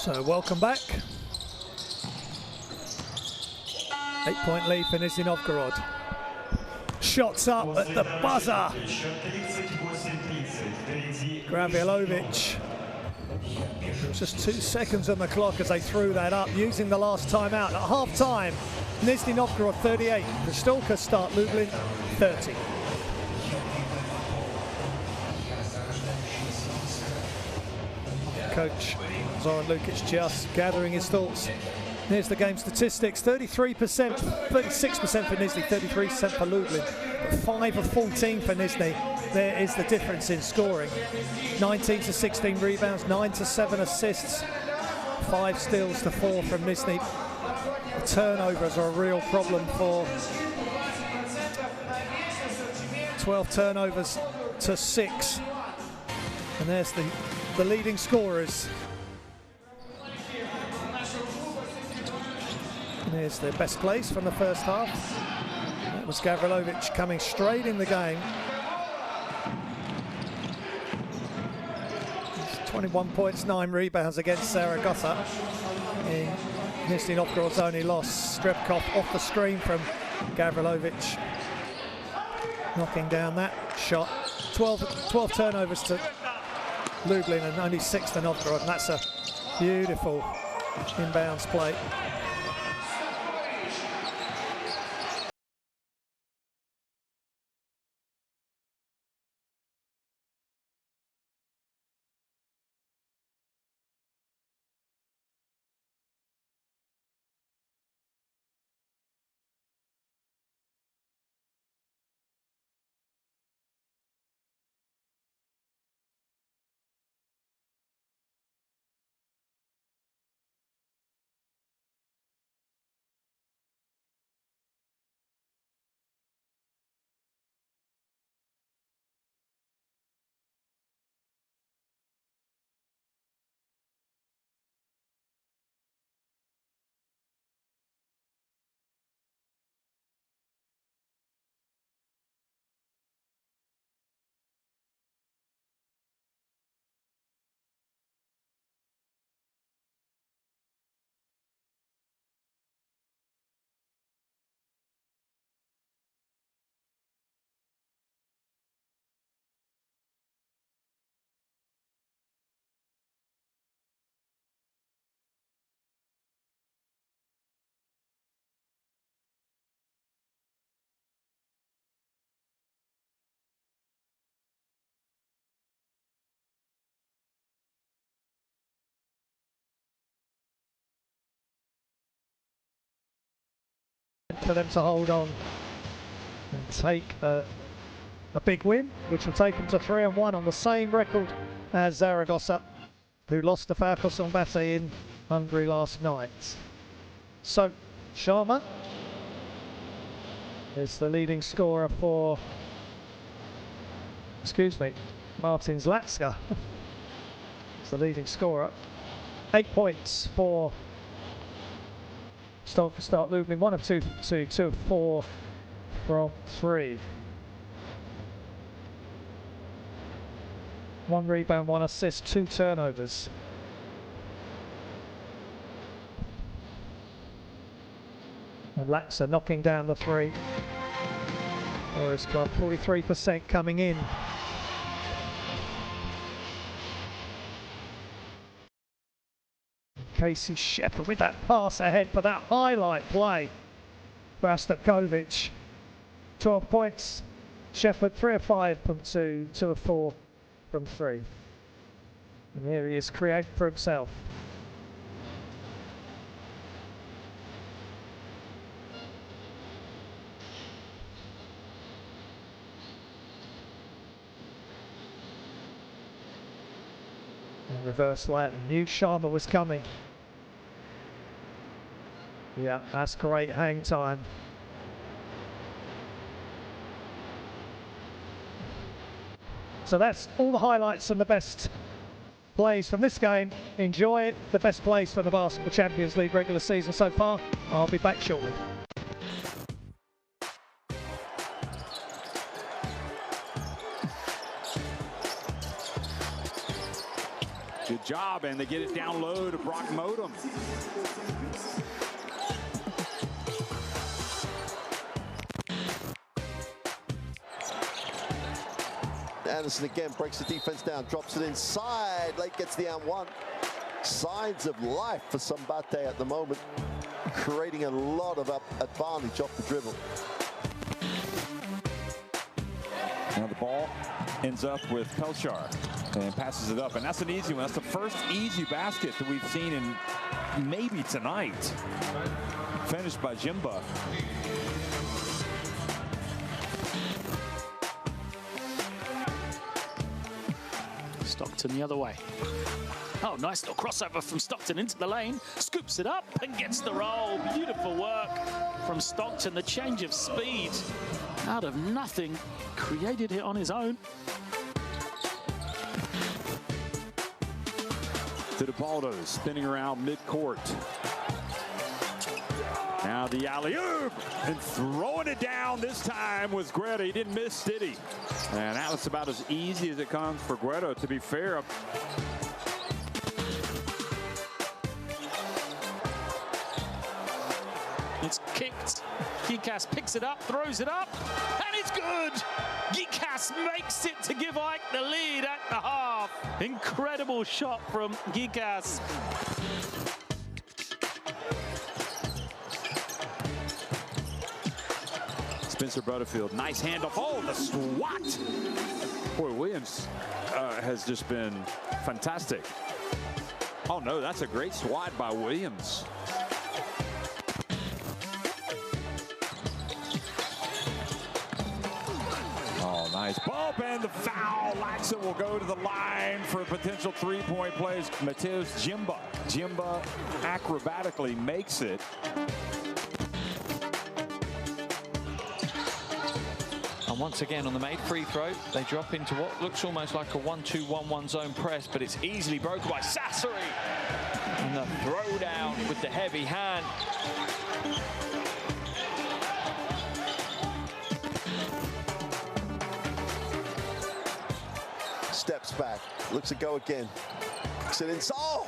Speaker 1: So welcome back. 8-point lead for Nizhny Novgorod. Shots up at the buzzer. Gavrilovic. Just 2 seconds on the clock as they threw that up, using the last timeout. At half-time, Nizhny Novgorod 38, Pszczo lka Start Lublin 30. Coach Zoran Lukic just gathering his thoughts. Here's the game statistics: 33%, 36% for Nizhny, 33% for Lublin. But 5 of 14 for Nizhny. There is the difference in scoring. 19 to 16 rebounds, 9 to 7 assists, 5 steals to 4 from Nizhny. The turnovers are a real problem for 12 turnovers to 6. And there's the leading scorers. And here's their best plays from the first half. That was Gavrilovic coming straight in the game. 21 points, 9 rebounds against Zaragoza in Nizhny Novgorod's only loss. Strebkov off the screen from Gavrilovic, knocking down that shot. 12 turnovers to Lublin and only 6 to Novgorod, and that's a beautiful inbounds play. For them to hold on and take a big win, which will take them to 3-1 on the same record as Zaragoza, who lost to Farkas in Hungary last night. So Sharma is the leading scorer for, Martin Zlatska is the leading scorer. 8 points for Start Lublin, 1 of 2 of 4 from 3. 1 rebound, 1 assist, 2 turnovers. And Laxa knocking down the 3. Whereas club 43% coming in. Casey Shepard with that pass ahead for that highlight play. Rastakovic, 12 points. Shepard 3 of 5 from 2, 2 of 4 from 3. And here he is creating for himself. And reverse that, knew Sharma was coming. Yeah, that's great hang time. So that's all the highlights and the best plays from this game. Enjoy it. The best plays from the Basketball Champions League regular season so far. I'll be back shortly.
Speaker 5: Good job, and they get it down low to Brock Modem.
Speaker 6: Anderson again breaks the defense down, drops it inside. Late gets the and one. Signs of life for Sambate at the moment, creating a lot of advantage off the dribble.
Speaker 5: Now the ball ends up with Pszczo and passes it up, and that's an easy one. That's the first easy basket that we've seen in maybe tonight. Finished by Jimba.
Speaker 7: Stockton the other way. Oh, nice little crossover from Stockton into the lane. Scoops it up and gets the roll. Beautiful work from Stockton. The change of speed out of nothing. Created it on his own.
Speaker 5: Fittipaldo spinning around midcourt. Now the alley-oop, and throwing it down this time was Guerra. He didn't miss, did he? And that was about as easy as it comes for Guerra, to be fair.
Speaker 7: It's kicked. Gikas picks it up, throws it up, and it's good. Gikas makes it to give Ike the lead at the half. Incredible shot from Gikas.
Speaker 5: Spencer Butterfield, nice handoff. Oh, the swat! Boy, Williams has just been fantastic. Oh no, that's a great swat by Williams. Oh, nice bump, and the foul. Laxon will go to the line for a potential three-point plays. Mateus Jimba. Jimba acrobatically makes it.
Speaker 8: And once again, on the made free throw, they drop into what looks almost like a 1-2-1-1 zone press, but it's easily broken by Sassari. And the throwdown with the heavy hand.
Speaker 6: Steps back, looks to go again. Looks it inside. Oh!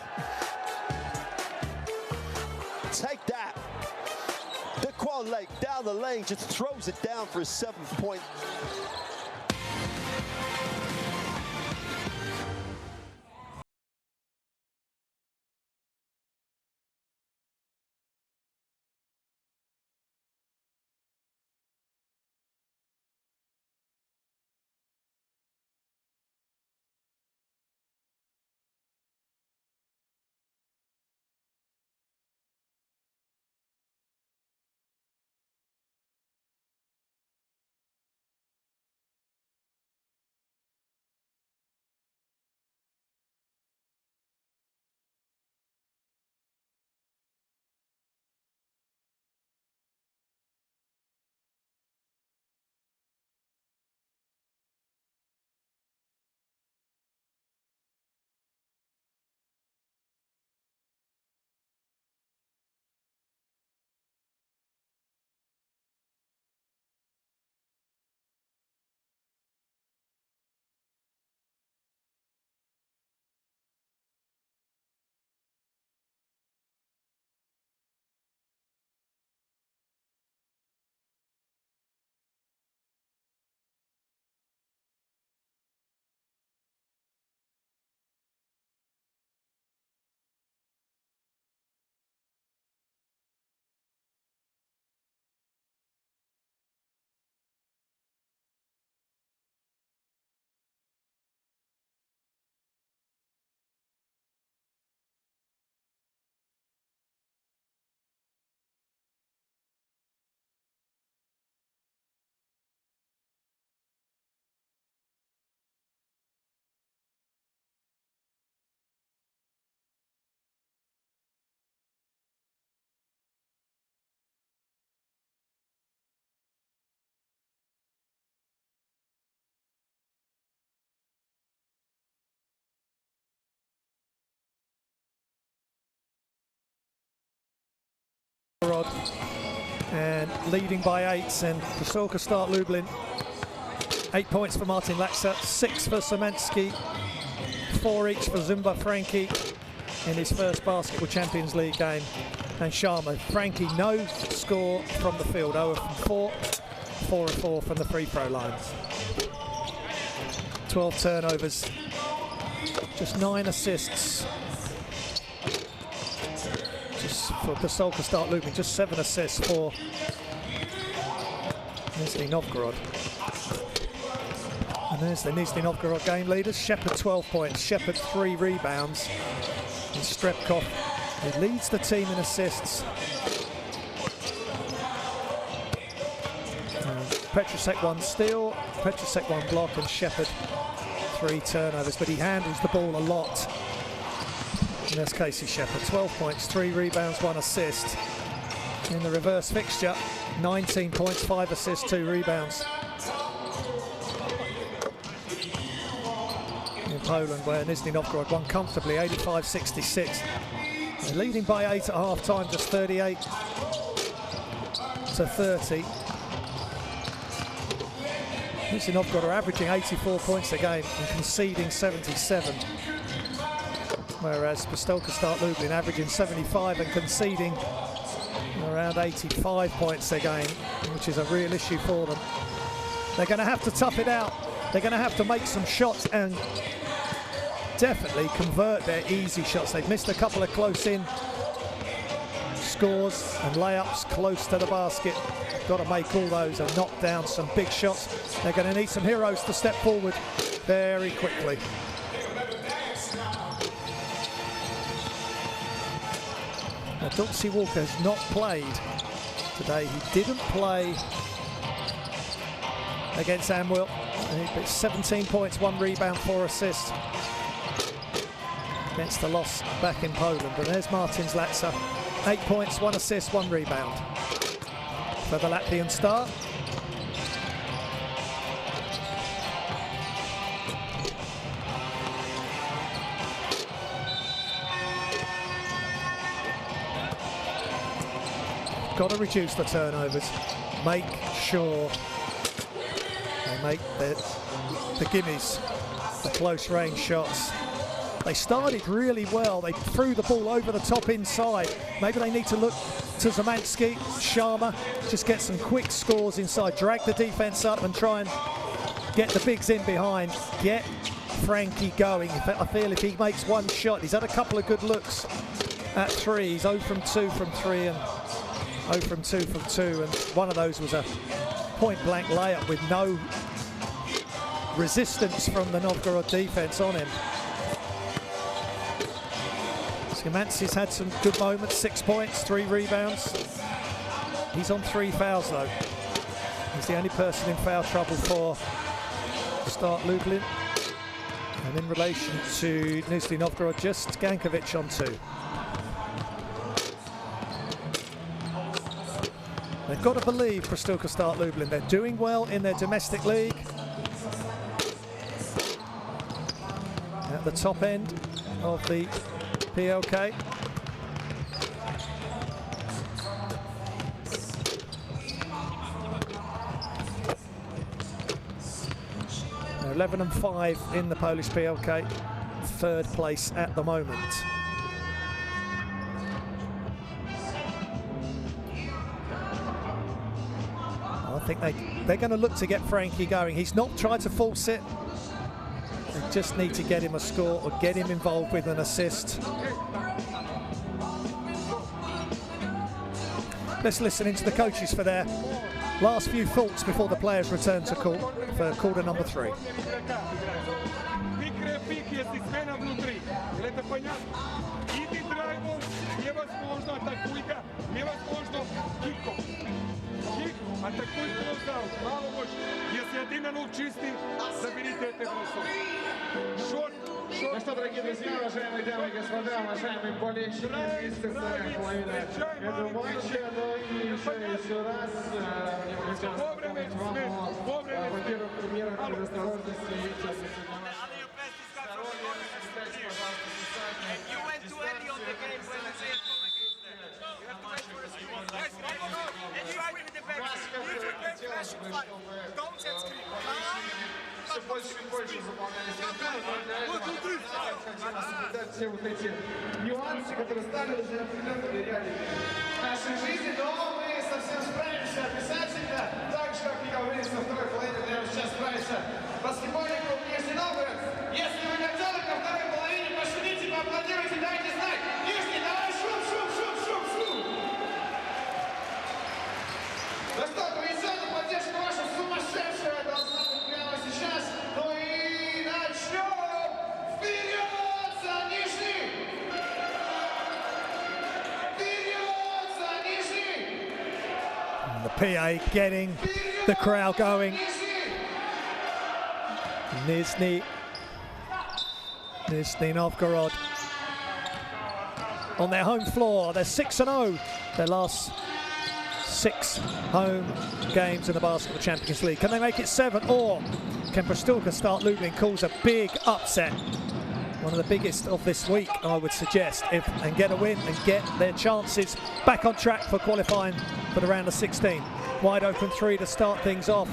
Speaker 6: Take that. Daquan Lake down the lane, just throws it down for his 7th point.
Speaker 1: And leading by 8, and Pszczo lka Start Lublin. 8 points for Martin Laxa, 6 for Szymanski, 4 each for Zumba Frankie in his first Basketball Champions League game. And Sharma, Frankie, no score from the field, 0 from 4, 4 of 4 from the free throw line. 12 turnovers, just 9 assists. Just for Pszczo lka Start Lublin, just 7 assists for Nizhny Novgorod. And there's the Nizhny Novgorod game leaders. Shepherd 12 points, Shepherd 3 rebounds. And Strepkov, who leads the team in assists. Petrosek 1 steal, Petrosek 1 block, and Shepherd 3 turnovers. But he handles the ball a lot. And that's Casey Shepherd, 12 points, 3 rebounds, 1 assist. In the reverse fixture, 19 points, 5 assists, 2 rebounds. In Poland, where Nizhny Novgorod won comfortably, 85-66. They're leading by 8 at half-time, just 38-30. Nizhny Novgorod are averaging 84 points a game and conceding 77. Whereas Pszczo lka Start Lublin averaging 75 and conceding around 85 points a game, which is a real issue for them. They're going to have to tough it out. They're going to have to make some shots and definitely convert their easy shots. They've missed a couple of close-in scores and layups close to the basket. Got to make all those and knock down some big shots. They're going to need some heroes to step forward very quickly. Now, Dulcie Walker has not played today. He didn't play against Amwil. It's 17 points, 1 rebound, 4 assists against the loss back in Poland. And there's Martin Zlatsa, 8 points, 1 assist, 1 rebound for the Latvian star. Got to reduce the turnovers. Make sure they make the gimmies, the close range shots. They started really well. They threw the ball over the top inside. Maybe they need to look to Zamansky, Sharma, just get some quick scores inside, drag the defense up and try and get the bigs in behind. Get Frankie going. I feel if he makes one shot, he's had a couple of good looks at 3. He's 0 from 2 from 3 and 0 from 2 from 2, and one of those was a point-blank layup with no resistance from the Novgorod defense on him. Skamantsi's had some good moments, 6 points, 3 rebounds. He's on 3 fouls though. He's the only person in foul trouble for Start Lublin. And in relation to Nizhny Novgorod, just Gankovic on 2. They've got to believe Pszczo lka Start Lublin. They're doing well in their domestic league. At the top end of the PLK. They're 11-5 in the Polish PLK. 3rd place at the moment. I think they're going to look to get Frankie going. He's not tried to force it. They just need to get him a score or get him involved with an assist. Let's listen into the coaches for their last few thoughts before the players return to court for quarter number 3.
Speaker 3: Атакуй ползал, мало мощь. Если один минут чистый, заберите это голосом. Шорт.
Speaker 2: Ну что, дорогие друзья, уважаемые дамы и господа, уважаемые болельщики, близко вторая половина этого матча, но и еще раз мне бы хотелось напомнить вам во-первых, мерах предосторожности и частности здоровья. Оставьте, пожалуйста, специальные больше и больше заполняли телефоны, но для этого необходимо соблюдать все вот эти нюансы, которые стали уже определенными реалиями нашей жизни, но мы совсем справимся обязательно, так же, как и говорили со второй половины, наверное, сейчас справится баскетбольный клуб Нижний Новгород. Если вы готовы ко второй половине, пошумите, поаплодируйте, дайте знать. Нижний, давай шум, шум, шум, шум, шум. Ну что, традиционно поддержка ваша сумасшедшая должна быть прямо сейчас. Ну и начнем. Вперед за Нижний! Вперед за Нижний!
Speaker 1: The PA getting the crowd going. Nizhny Novgorod on their home floor. They're 6-0. Their last 6 home games in the Basketball Champions League. Can they make it 7, or can Pszczo lka Start Lublin cause a big upset? One of the biggest of this week, I would suggest, and get a win and get their chances back on track for qualifying for the round of 16. Wide open three to start things off.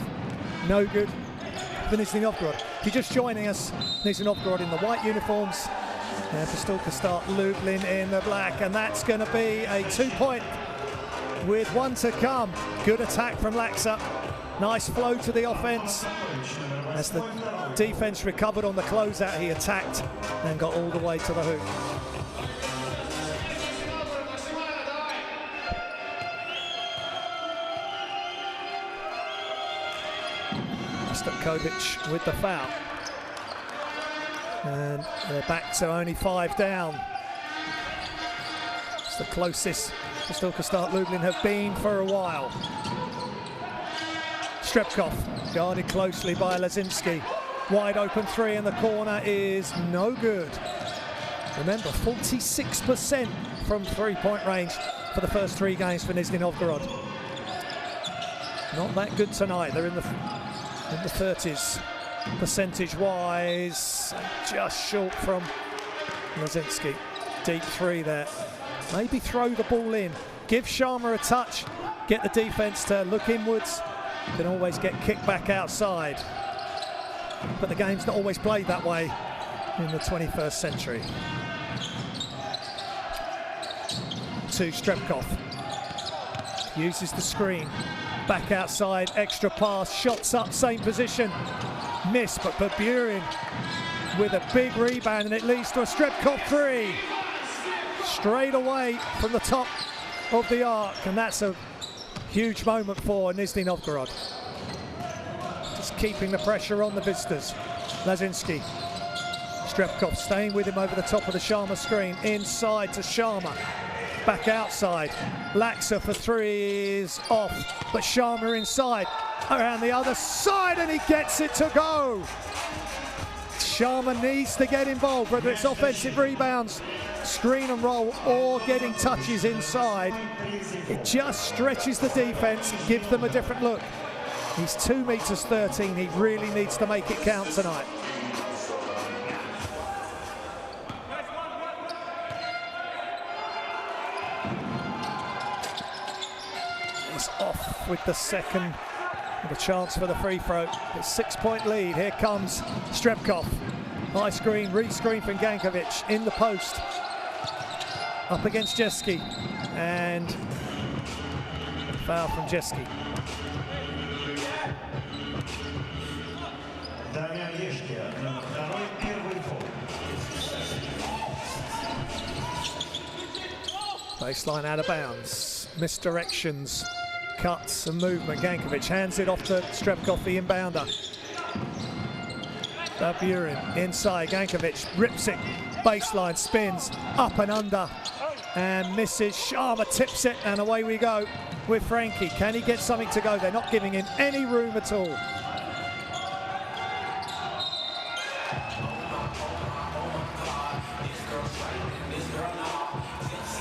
Speaker 1: No good for Nizhny Novgorod. If you're just joining us, Nizhny Novgorod in the white uniforms, and Pszczo lka Start Lublin in the black, and that's going to be a 2-point with 1 to come. Good attack from Laxa. Nice flow to the offense. As the defense recovered on the closeout, he attacked and got all the way to the hoop. Stokovic with the foul. And they're back to only 5 down. It's the closest Pszczo lka Start Lublin have been for a while. Strepkov guarded closely by Lazinski. Wide open three in the corner is no good. Remember, 46% from three-point range for the first 3 games for Nizhny Novgorod. Not that good tonight. They're in the 30s percentage-wise. Just short from Lazinski. Deep three there. Maybe throw the ball in. Give Sharma a touch. Get the defense to look inwards. Can always get kicked back outside. But the game's not always played that way in the 21st century. To Strepkov. Uses the screen. Back outside, extra pass, shots up, same position. Miss, but Baburin with a big rebound, and it leads to a Strepkov three. Straight away from the top of the arc, and that's a huge moment for Nizhny Novgorod. Just keeping the pressure on the visitors. Lazinski. Strepkov staying with him over the top of the Sharma screen. Inside to Sharma. Back outside. Laxa for three is off, but Sharma inside. Around the other side, and he gets it to go. Sharma needs to get involved, whether it's offensive rebounds, screen and roll, or getting touches inside. It just stretches the defense, gives them a different look. He's 2 meters 13. He really needs to make it count tonight. He's off with the second, with a chance for the free throw. It's 6-point lead. Here comes Strepkov. High screen, re-screen from Gankovic in the post. Up against Jeski, and foul from Jeski. Baseline out of bounds. Misdirections, cuts and movement. Gankovic hands it off to Strepkov, the inbounder. Baburin inside. Gankovic rips it. Baseline, spins up and under and misses. Sharma tips it, and away we go with Frankie. Can he get something to go? They're not giving him any room at all.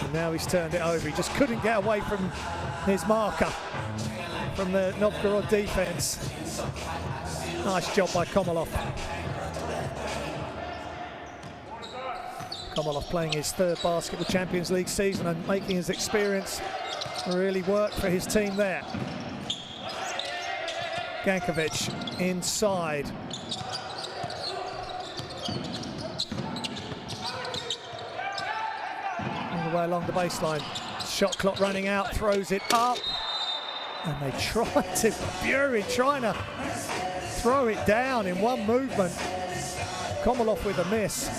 Speaker 1: And now he's turned it over. He just couldn't get away from his marker from the Novgorod defense. Nice job by Komolov. Komolov playing his 3rd Basketball Champions League season and making his experience really work for his team there. Gankovic inside. the way along the baseline. Shot clock running out, throws it up. And they tried to, Bury trying to throw it down in one movement. Komolov with a miss.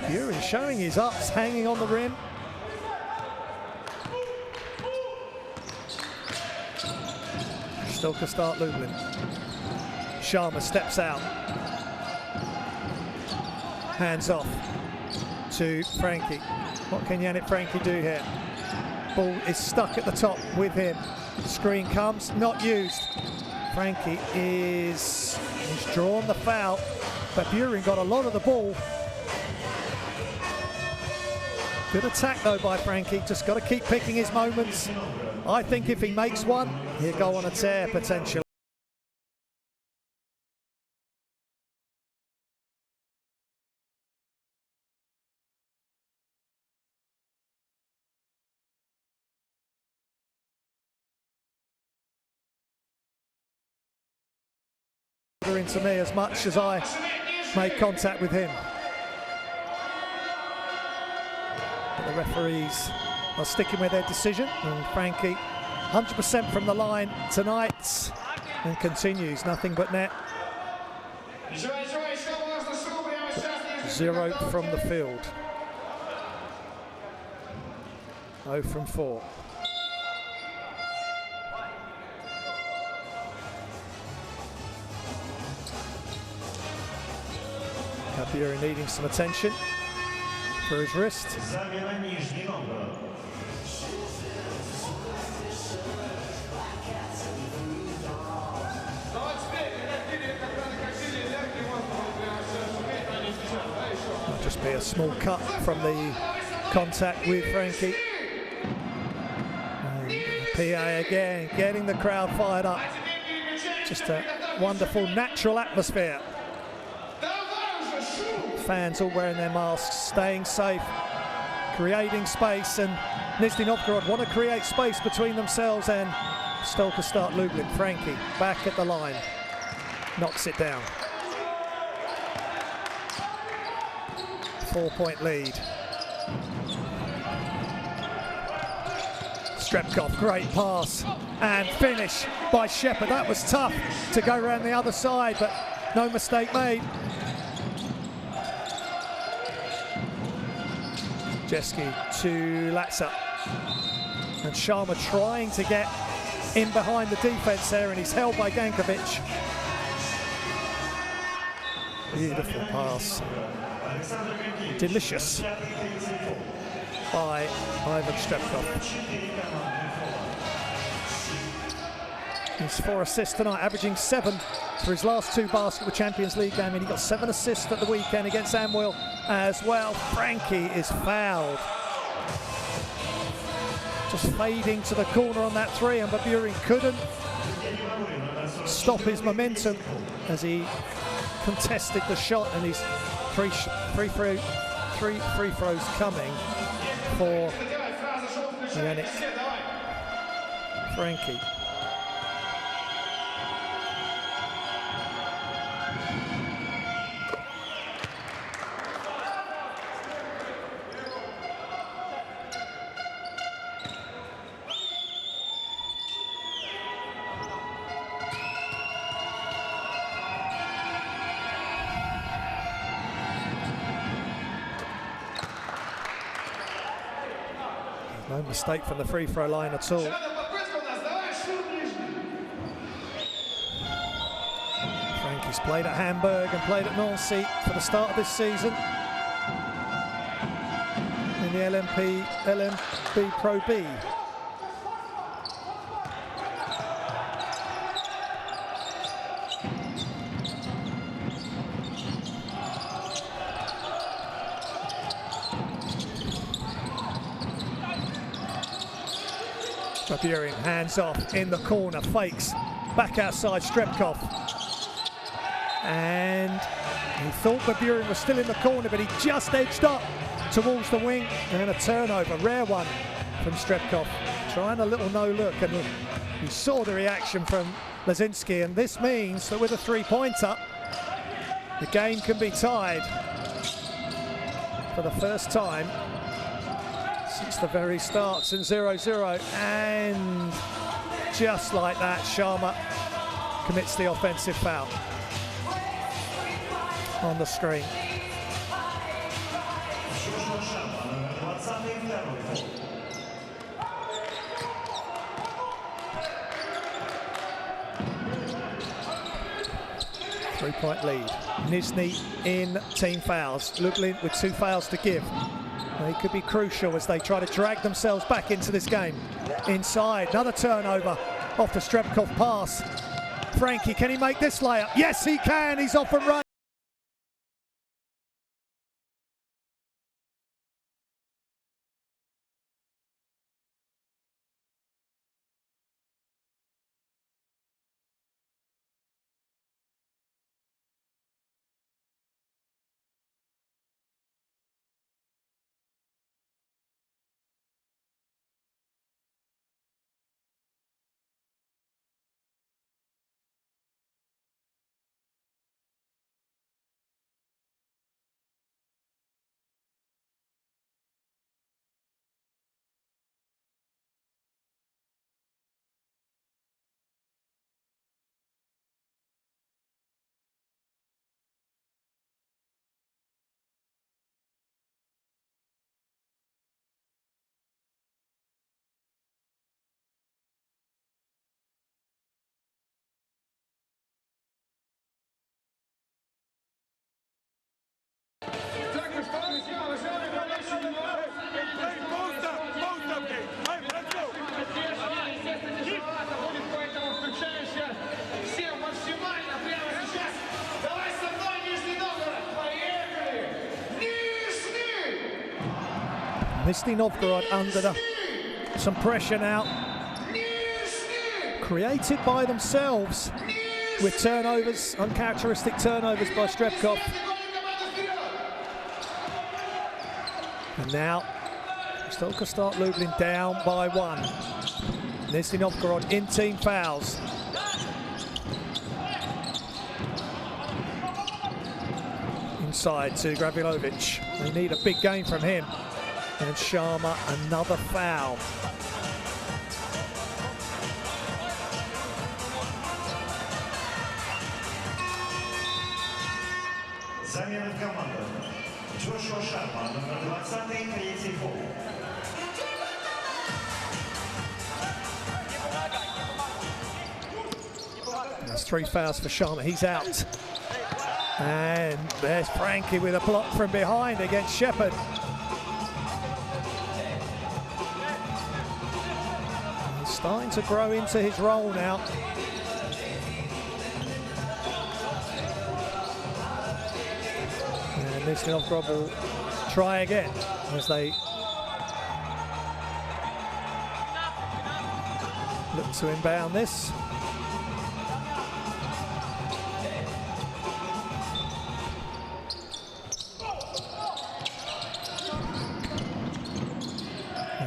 Speaker 1: Bury showing his ups, hanging on the rim. Pszczo lka Start Lublin. Sharma steps out. Hands off to Frankie. What can Yannick Frankie do here? Ball is stuck at the top with him. Screen comes, not used. Frankie he's drawn the foul, but Buren got a lot of the ball. Good attack though by Frankie, just got to keep picking his moments. I think if he makes one, he'll go on a tear potentially. Into me as much as I made contact with him. But the referees are sticking with their decision, and Frankie 100% from the line tonight and continues nothing but net. 0 from the field. 0 from 4. Bury needing some attention for his wrist.
Speaker 4: Замена Нижний Новгород.
Speaker 1: Might just be a small cut from the contact with Frankie. And PA again, getting the crowd fired up. Just a wonderful natural atmosphere. Fans all wearing their masks, staying safe, creating space, and Nizhny Novgorod want to create space between themselves and Pszczo lka Start Lublin. Frankie back at the line, knocks it down. 4-point lead. Strepkov, great pass and finish by Shepard. That was tough to go around the other side, but no mistake made. Jeski to Latsa, and Sharma trying to get in behind the defense there, and he's held by Gankovic. Beautiful pass, delicious by Ivan Strepkov. He's 4 assists tonight, averaging 7 for his last 2 Basketball Champions League game, and he got 7 assists at the weekend against Amwil as well. Frankie is fouled. Just fading to the corner on that 3, and Baburin couldn't stop his momentum as he contested the shot, and his three free throws coming for Yannick Frankie. No mistake from the free throw line at all. Frankie's played at Hamburg and played at Nancy for the start of this season in the LMB Pro B. Baburin hands off in the corner, fakes, back outside Strepkov. And he thought Baburin was still in the corner, but he just edged up towards the wing, and a turnover, rare one from Strepkov. Trying a little no-look, and you saw the reaction from Lazinski, and this means that with a 3-pointer, the game can be tied for the first time since the very start, and 0-0, and just like that, Sharma commits the offensive foul on the screen. Three-point lead. Nizhny in team fouls. Lublin with 2 fouls to give. They could be crucial as they try to drag themselves back into this game. Inside, another turnover off the Strebkov pass. Frankie, can he make this layup? Yes, he can. He's off and running. Nizhny Novgorod under some pressure now, created by themselves with turnovers, uncharacteristic turnovers by Strebkov. And now Pszczo lka Start Lublin down by 1. Nizhny Novgorod in team fouls. Inside to Gravilovic. They need a big game from him. And Sharma, another foul.
Speaker 4: Замена в команду. Джошуа Шарма, номер 20, третий фол.
Speaker 1: That's 3 fouls for Sharma. He's out. And there's Frankie with a block from behind against Shepard. Starting to grow into his role now. And Nizhny Novgorod will try again as they look to inbound this.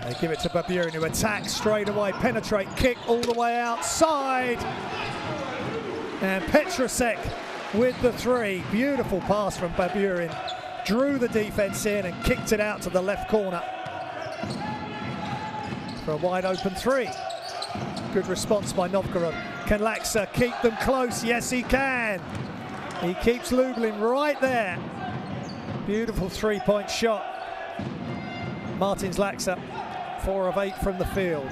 Speaker 1: They give it to Baburin, who attacks straight away, penetrate, kick all the way outside. And Petrosek with the 3. Beautiful pass from Baburin. Drew the defense in and kicked it out to the left corner for a wide open 3. Good response by Novgorod. Can Laksa keep them close? Yes, he can. He keeps Lublin right there. Beautiful 3-point shot. Martins Laksa. 4 of 8 from the field.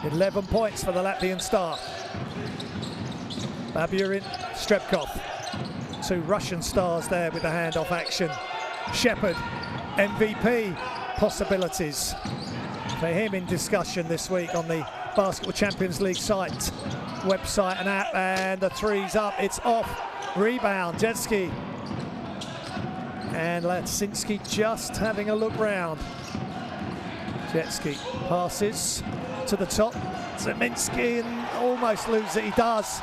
Speaker 1: 11 points for the Latvian star. Baburin, Strebkov. 2 Russian stars there with the handoff action. Shepard, MVP possibilities for him in discussion this week on the Basketball Champions League site, website and app, and the 3's up, it's off. Rebound, Jetski. And Latsinski just having a look round. Jetski passes to the top. Zeminski and almost loses it. He does.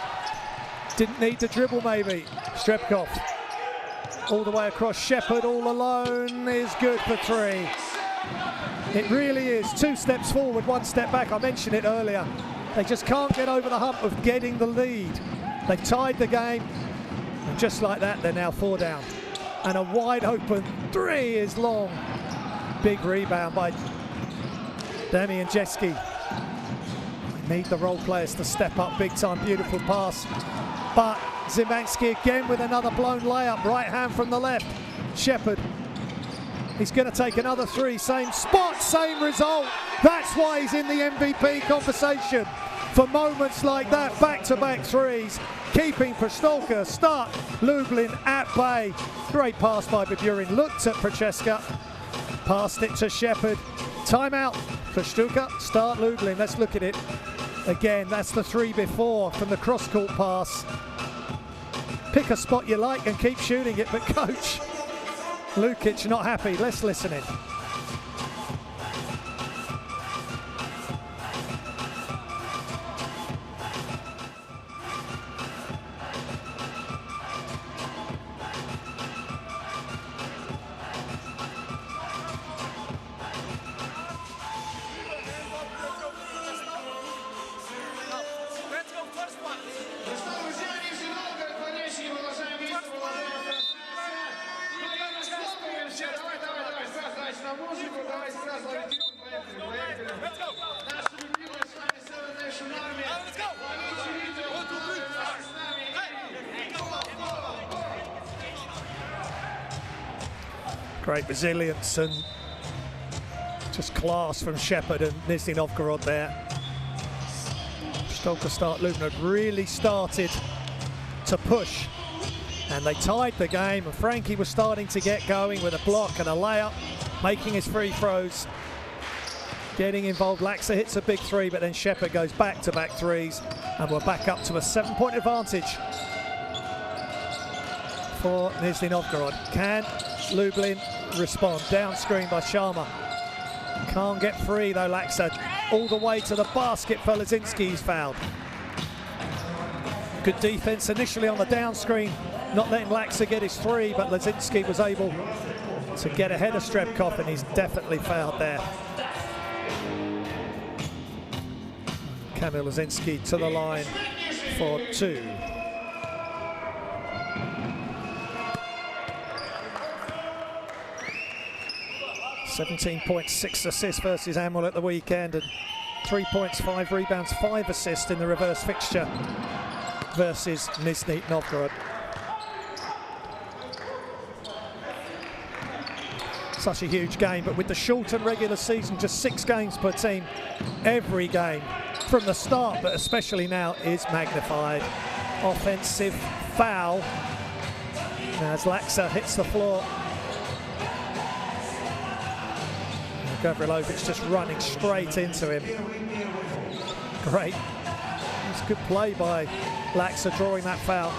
Speaker 1: Didn't need to dribble maybe. Strebkov all the way across. Shepard all alone is good for 3. It really is. 2 steps forward, 1 step back. I mentioned it earlier. They just can't get over the hump of getting the lead. They've tied the game. And just like that, they're now 4 down. And a wide open 3 is long. Big rebound by Demi and Jeski need the role players to step up big time. Beautiful pass. But Zimanski again with another blown layup. Right hand from the left. Shepherd. He's going to take another three. Same spot, same result. That's why he's in the MVP conversation. For moments like that, back-to-back threes. Keeping Pszczo lka, Start Lublin at bay. Great pass by Baburin. Looked at Prochaska. Passed it to Shepherd. Timeout. Pszczo lka, Start Lublin. Let's look at it. Again, that's the three before from the cross-court pass. Pick a spot you like and keep shooting it, but coach Lukic not happy. Let's listen in.
Speaker 2: Ну что, друзья, Нижний Новгород, Донецкий, продолжаем видеть, продолжаем трансляцию. Давай, сразу на музыку, давай сразу поехали. Наша любимая с вами Seven Nation Army. Ловите видео, с нами.
Speaker 1: Great resilience and just class from Shepherd and Nizhny Novgorod there. Pszczo lka Start Lublin had really started to push and they tied the game, and Frankie was starting to get going with a block and a layup, making his free throws, getting involved. Laksa hits a big three, but then Shepherd goes back-to-back threes, and we're back up to a 7-point advantage for Nizhny Novgorod. Can Lublin respond? Down screen by Sharma. Can't get free though, Laksa. All the way to the basket for Lazinski, he's fouled. Good defense initially on the down screen, not letting Laksa get his three, but Lazinski was able to get ahead of Strebkov, and he's definitely fouled there. Kamil Lazinski to the line for two. .6 assists versus Amwell at the weekend, and 3 points, 5 rebounds, 5 assists in the reverse fixture versus Nizhny Novgorod. Such a huge game, but with the shortened regular season, just 6 games per team, every game from the start, but especially now, is magnified. Offensive foul as Laksa hits the floor. Gavrilovic just running straight into him. Great. It's good play by Laksa drawing that foul.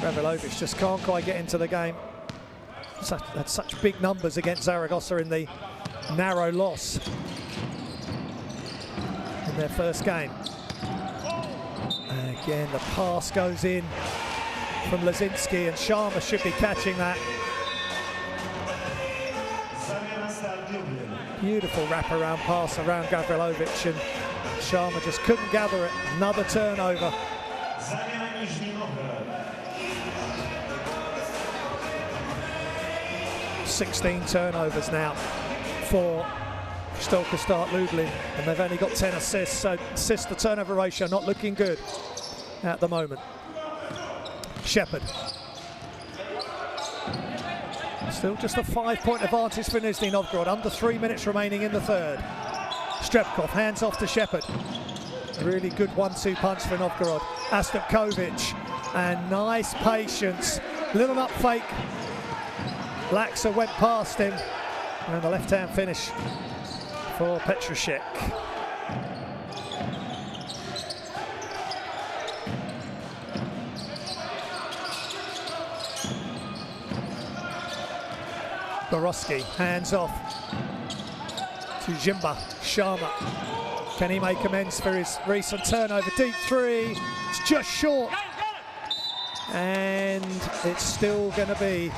Speaker 1: Gavrilovic just can't quite get into the game. Had such big numbers against Zaragoza in the narrow loss in their first game. And again, the pass goes in from Lazinski, and Sharma should be catching that. Beautiful wraparound pass around Gavrilovic, and Sharma just couldn't gather it. Another turnover. 16 turnovers now for Pszczo lka Start Lublin, and they've only got 10 assists, so assist to turnover ratio not looking good at the moment. Shepherd. Still just a 5-point advantage for Nizhny Novgorod. Under 3 minutes remaining in the third. Strebkov hands off to Shepherd. A really good 1-2 punch for Novgorod. Astapkovic, and nice patience. Little up fake. Laksa went past him, and the left-hand finish for Petrusek. Borowski, hands off to Jimba. Sharma. Can he make amends for his recent turnover? Deep three. It's just short. And it's still going to be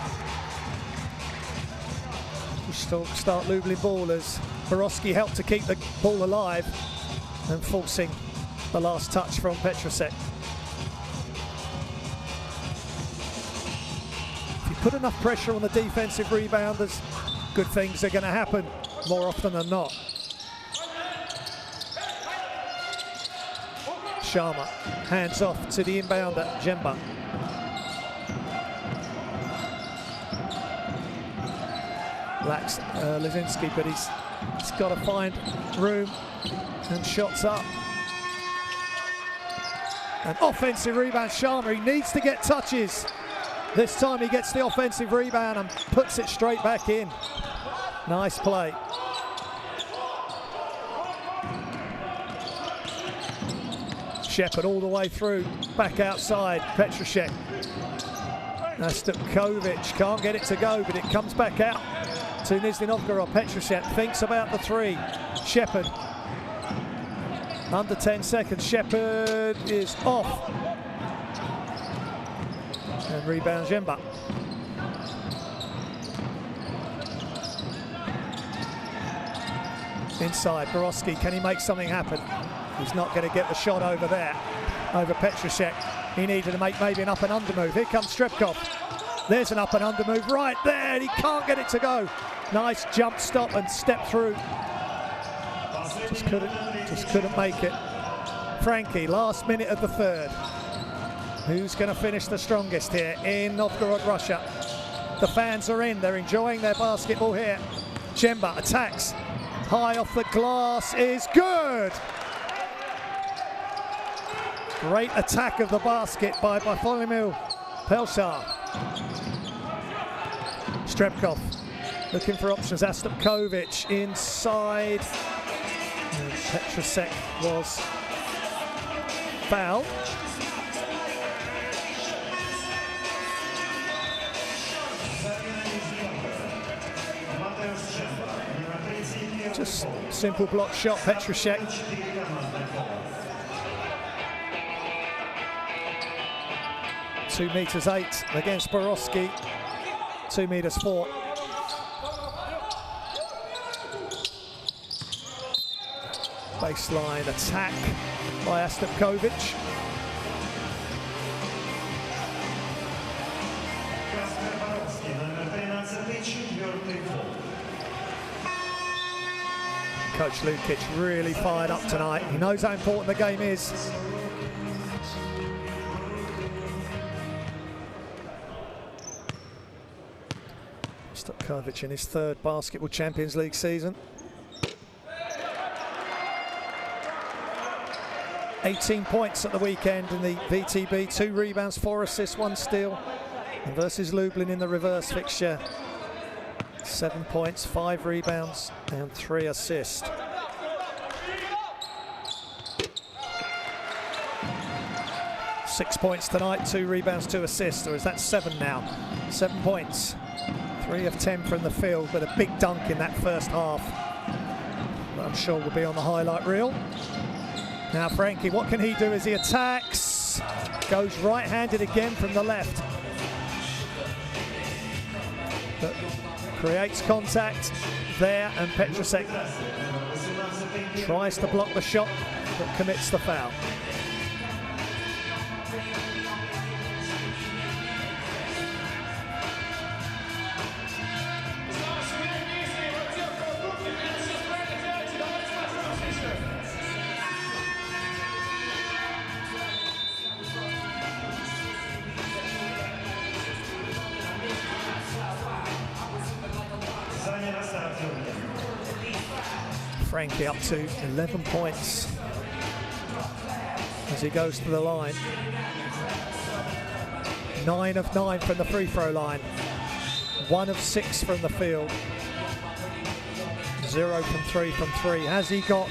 Speaker 1: Start Lublin ball, as Borowski helped to keep the ball alive and forcing the last touch from Petrusek. If you put enough pressure on the defensive rebounders, good things are going to happen more often than not. Sharma hands off to the inbounder, Jemba. Lacks Lizinski, but he's got to find room and shots up. An offensive rebound, Sharma. He needs to get touches. This time he gets the offensive rebound and puts it straight back in. Nice play. Shepherd all the way through, back outside, Petrusek. Stupkovic can't get it to go, but it comes back out to Nizhny Novgorod. Petrusek thinks about the three. Shepherd, under 10 seconds, Shepherd is off. And rebound Jemba. Inside, Borowski, can he make something happen? He's not going to get the shot over there, over Petrusek. He needed to make maybe an up and under move. Here comes Strebkov. There's an up and under move right there, and he can't get it to go. Nice jump stop and step through. Just couldn't make it. Frankie, last minute of the third. Who's going to finish the strongest here in Novgorod, Russia? The fans are in, they're enjoying their basketball here. Jemba attacks, high off the glass is good. Great attack of the basket by Bartholomew Pelsar. Strebkov looking for options. Stupkovic inside. And Petrusek was fouled. Just simple block shot, Petrusek. 2 meters 8 against Borowski. 2 meters 4. Baseline attack by Stupkovic. Coach Lukic really fired up tonight. He knows how important the game is. Stupkovic in his 3rd Basketball Champions League season. 18 points at the weekend in the VTB, 2 rebounds, 4 assists, 1 steal. And versus Lublin in the reverse fixture, 7 points, 5 rebounds and 3 assists. Six points tonight, 2 rebounds, 2 assists, or is that 7 now? 7 points, 3 of 10 from the field, but a big dunk in that first half. That I'm sure will be on the highlight reel. Now Frankie, what can he do as he attacks? Goes right-handed again from the left. But creates contact there, and Petrusek tries to block the shot, but commits the foul. Frankie up to 11 points as he goes to the line. 9 of 9 from the free throw line. 1 of 6 from the field. 0 from 3 from 3. Has he got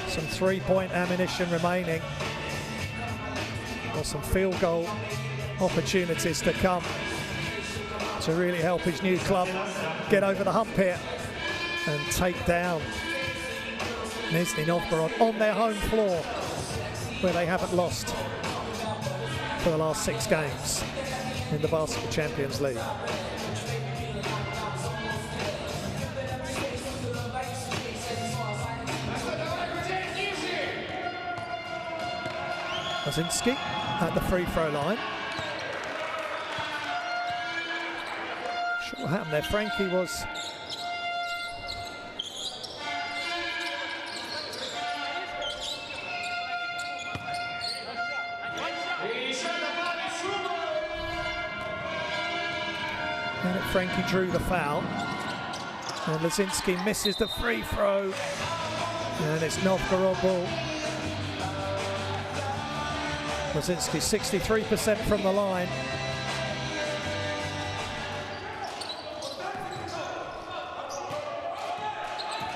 Speaker 1: some 3-point ammunition remaining? Or some field goal opportunities to come to really help his new club get over the hump here and take down Nizhny Novgorod on their home floor, where they haven't lost for the last 6 games in the Basketball Champions League. Lizinski at the free throw line. Sure What happened there? Frankie was... And Frankie drew the foul. And Lazinski misses the free throw. And it's Novgorod ball. Lazinski 63% from the line.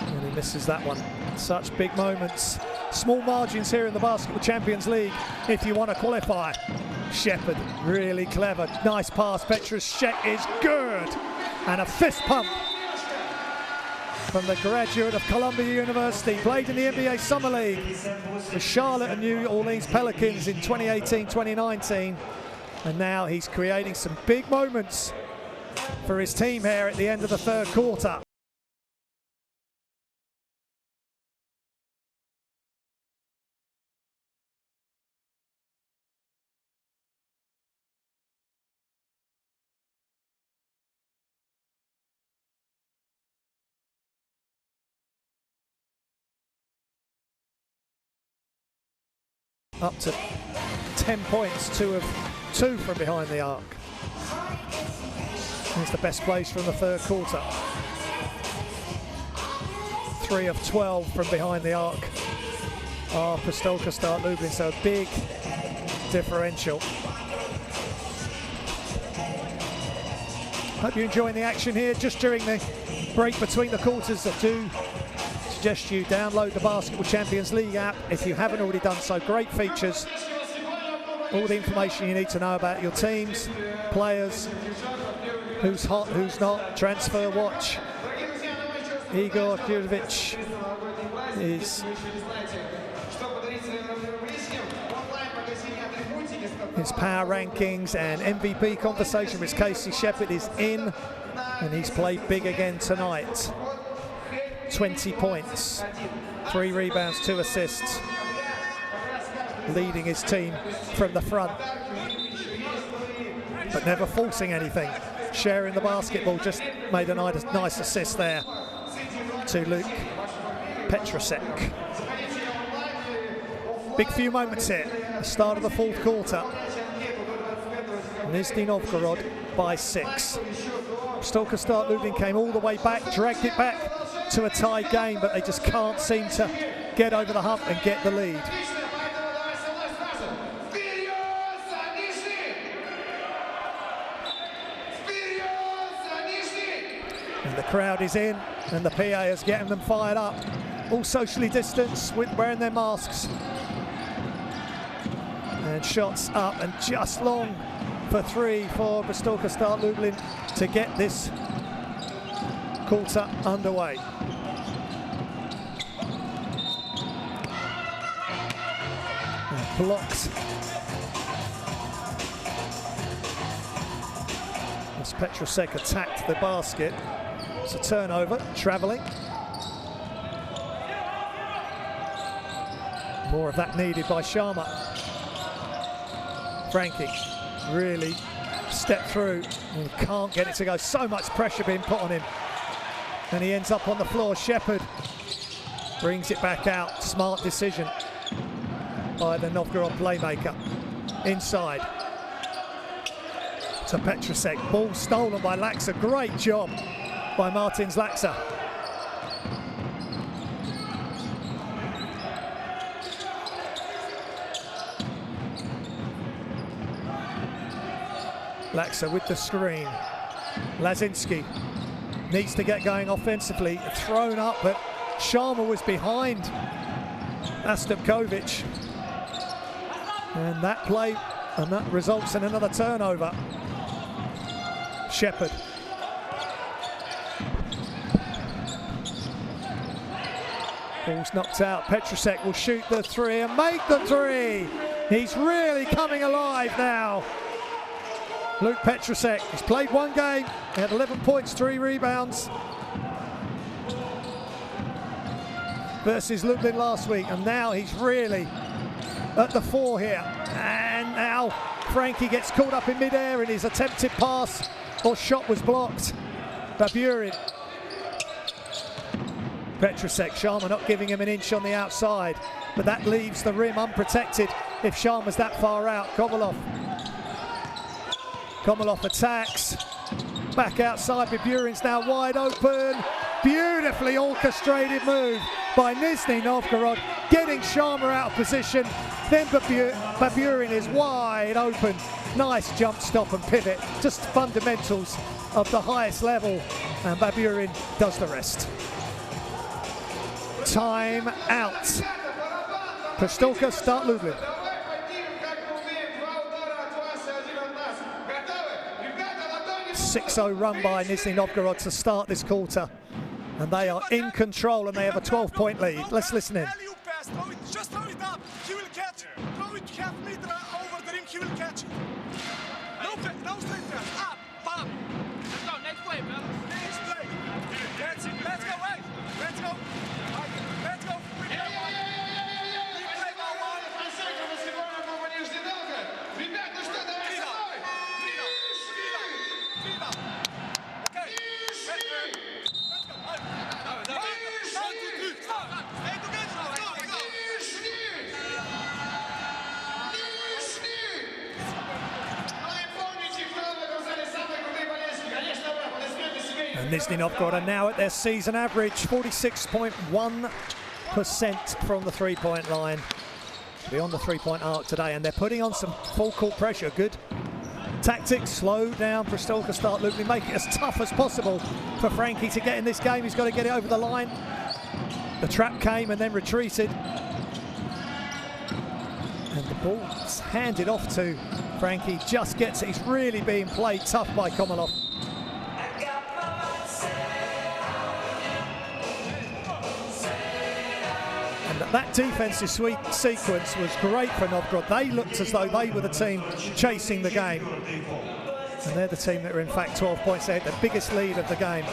Speaker 1: And he misses that one. Such big moments. Small margins here in the Basketball Champions League if you want to qualify. Shepherd, really clever. Nice pass. Pszczo is good. And a fist pump from the graduate of Columbia University. Played in the NBA Summer League with Charlotte and New Orleans Pelicans in 2018-2019. And now he's creating some big moments for his team here at the end of the third quarter. Up to 10 points, 2 of 2 from behind the arc. Here's the best plays from the third quarter. 3 of 12 from behind the arc. Pszczo lka Start Lublin, so a big differential. Hope you're enjoying the action here. Just during the break between the quarters, I do suggest you download the Basketball Champions League app if you haven't already done so. Great features, all the information you need to know about your teams, players, who's hot, who's not, transfer watch. Igor Kurevich is his power rankings and MVP conversation with Casey Shepherd is in, and he's played big again tonight. 20 points, 3 rebounds, 2 assists, leading his team from the front, but never forcing anything. Sharing the basketball, just made a nice assist there to Luke Pszczo. Big few moments here, the start of the fourth quarter. Nizhny Novgorod by 6. Pszczo lka Start Lublin came all the way back, dragged it back to a tied game, but they just can't seem to get over the hump and get the lead. And the crowd is in, and the PA is getting them fired up. All socially distanced, with wearing their masks. And shots up and just long for 3 for Pszczo lka Start Lublin to get this quarter underway. Blocked. As Pszczo attacked the basket. It's a turnover, travelling. More of that needed by Sharma. Frankie really stepped through and can't get it to go. So much pressure being put on him. And he ends up on the floor. Shepherd brings it back out. Smart decision by the Novgorod playmaker. Inside to Pszczo. Ball stolen by Laksa. Great job by Martins Laksa. Laksa with the screen. Lazinski needs to get going offensively. Thrown up, but Sharma was behind Astapkovic. And that play, and that results in another turnover. Shepherd. Ball's knocked out. Pszczo will shoot the 3 and make the 3. He's really coming alive now. Luke Pszczo, he's played 1 game, he had 11 points, 3 rebounds versus Lublin last week, and now he's really at the 4 here. And now Frankie gets caught up in mid-air, and his attempted pass or shot was blocked. Baburin. Petrusek, Sharma not giving him an inch on the outside, but that leaves the rim unprotected if Sharma's that far out. Komolov attacks. Back outside, Baburin's now wide open. Beautifully orchestrated move by Nizhny Novgorod, getting Sharma out of position. Then Baburin is wide open. Nice jump stop and pivot, just fundamentals of the highest level, and Baburin does the rest. Time out. Pszczo lka, Start Lublin. 6-0 run by Nizhny Novgorod to start this quarter, and they are in control and they have a 12-point lead. Let's listen in.
Speaker 3: Just throw it up, he will catch it. Throw it half meter over the rim, he will catch it. No straight pass, up, bam. Let's go, next play, brother. Next play. That's it, let's go, hey. Let's go. Let's go.
Speaker 1: And Nizhny Novgorod are now at their season average, 46.1% from the three-point line. Beyond the three-point arc today, and they're putting on some full-court pressure. Good tactics, slow down Pszczo lka, Start Lublin, make it as tough as possible for Frankie to get in this game. He's got to get it over the line. The trap came and then retreated. And the ball's handed off to Frankie, just gets it. He's really being played tough by Komolov. And that defensive sequence was great for Novgorod. They looked as though they were the team chasing the game. And they're the team that are in fact 12 points ahead, the biggest lead of the game.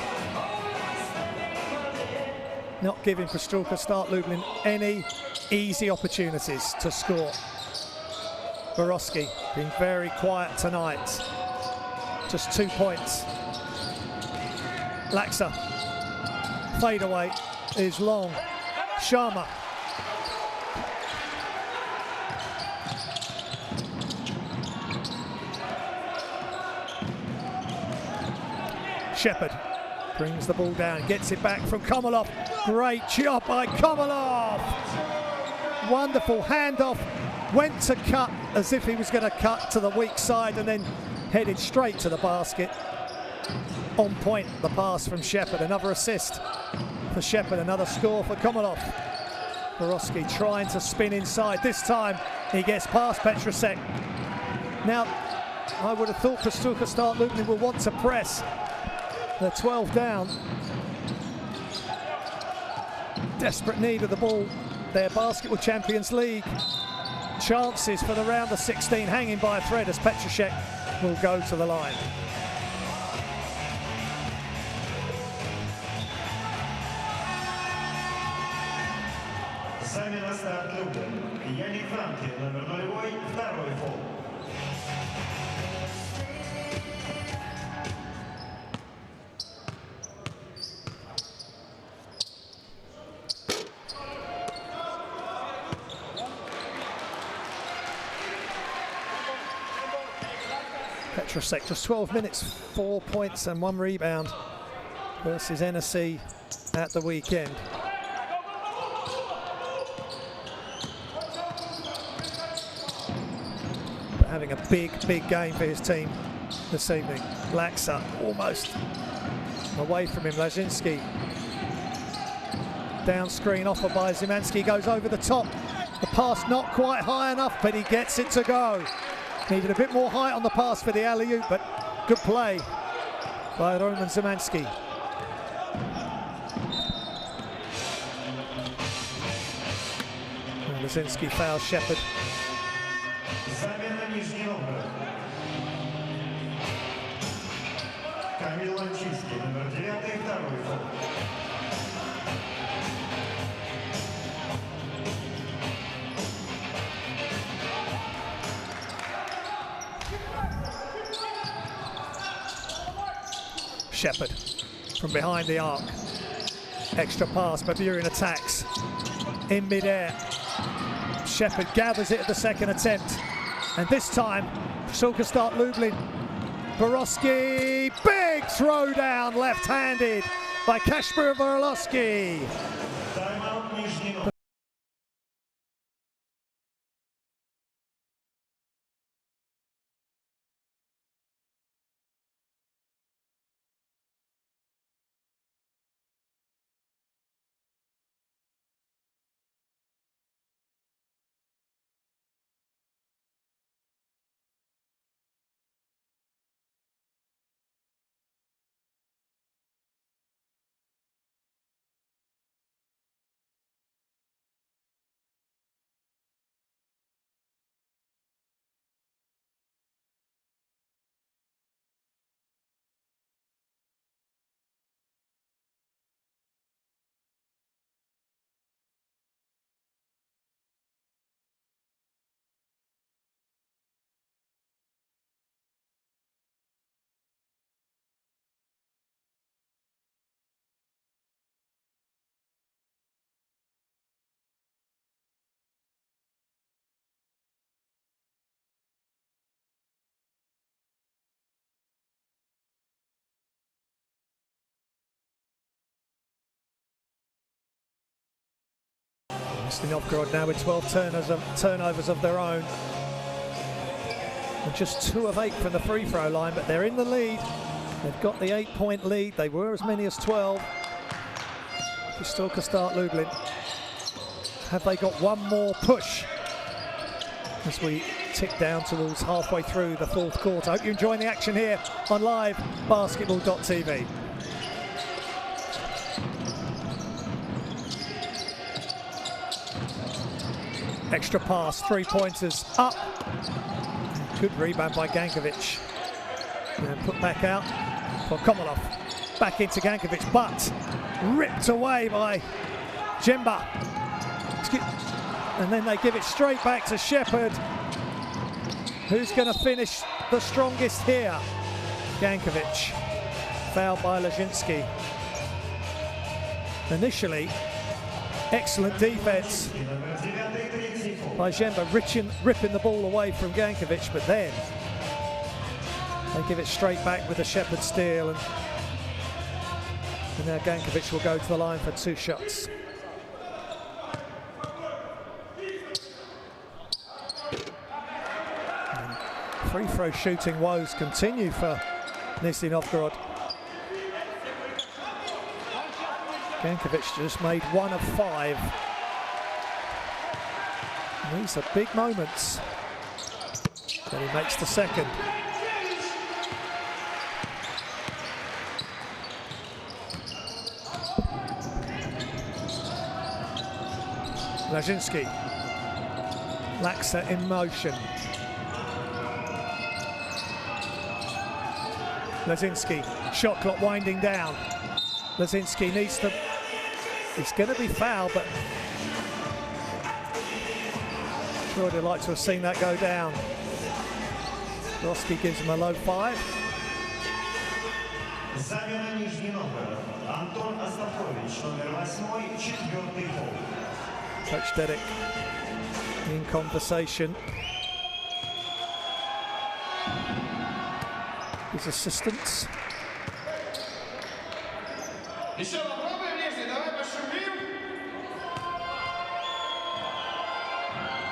Speaker 1: Not giving Pszczo lka, Start Lublin any easy opportunities to score. Borowski being very quiet tonight. Just 2 points. Laksa. Fadeaway is long. Sharma. Shepherd brings the ball down, gets it back from Komolov. Great job by Komolov. Wonderful handoff. Went to cut as if he was going to cut to the weak side and then headed straight to the basket. On point, the pass from Shepherd. Another assist for Shepherd, another score for Komolov. Borowski trying to spin inside. This time he gets past Petrusek. Now, I would have thought Pszczo lka, Start Lublin will want to press. They're 12 down. Desperate need of the ball. Their Basketball Champions League chances for the round of 16 hanging by a thread as Petrusek will go to the line.
Speaker 4: Замена Start Lublin. Yannick Franke, номер 0, второй фол.
Speaker 1: Petrusek, just 12 minutes, 4 points and 1 rebound versus NSC at the weekend. But having a big game for his team this evening. Laksa almost away from him. Lazinski. Down screen offer by Zimanski, goes over the top. The pass not quite high enough, but he gets it to go. Needed a bit more height on the pass for the alley-oop, but good play by Roman Zimanski. Lazinski fouls Shepherd.
Speaker 4: Замена Нижний Новгород. Камил Ланчинский, номер 9, второй фол.
Speaker 1: Shepherd from behind the arc. Extra pass, Baburin attacks in mid-air. Shepherd gathers it at the second attempt. And this time, Pszczo lka Start Lublin. Borowski, big throwdown left-handed by Kacper Borowski.
Speaker 4: Timeout Nizhny Novgorod.
Speaker 1: Nizhny Novgorod now with 12 turnovers of their own. And just 2 of 8 from the free throw line, but they're in the lead. They've got the 8-point lead. They were as many as 12. Pszczo lka Start Lublin. Have they got one more push as we tick down towards halfway through the fourth quarter? I hope you're enjoying the action here on live basketball.tv. Extra pass, 3-pointers up. Good rebound by Gankovic. And put back out for Komolov. Back into Gankovic, but ripped away by Jemba. And then they give it straight back to Shepherd. Who's going to finish the strongest here? Gankovic. Fouled by Nizhny. Initially, excellent defense by Jemba, ripping the ball away from Gankovic, but then they give it straight back with a Shepherd steal, and now Gankovic will go to the line for 2 shots. Free throw shooting woes continue for Nizhny Novgorod. Gankovic just made 1 of 5. And these are big moments. Then he makes the second. Nizhny. Laksa in motion. Nizhny, shot clock winding down. Nizhny needs to, he's going to be fouled, but I'm sure I'd like to have seen that go down. Borowski gives him a low 5.
Speaker 4: Замена Нижний Новгород. Антон Остапович, номер 8, 4-й фол.
Speaker 1: Coach Dedick in conversation. His assistants.
Speaker 2: Еще попробуем, Нижний, давай пошумим.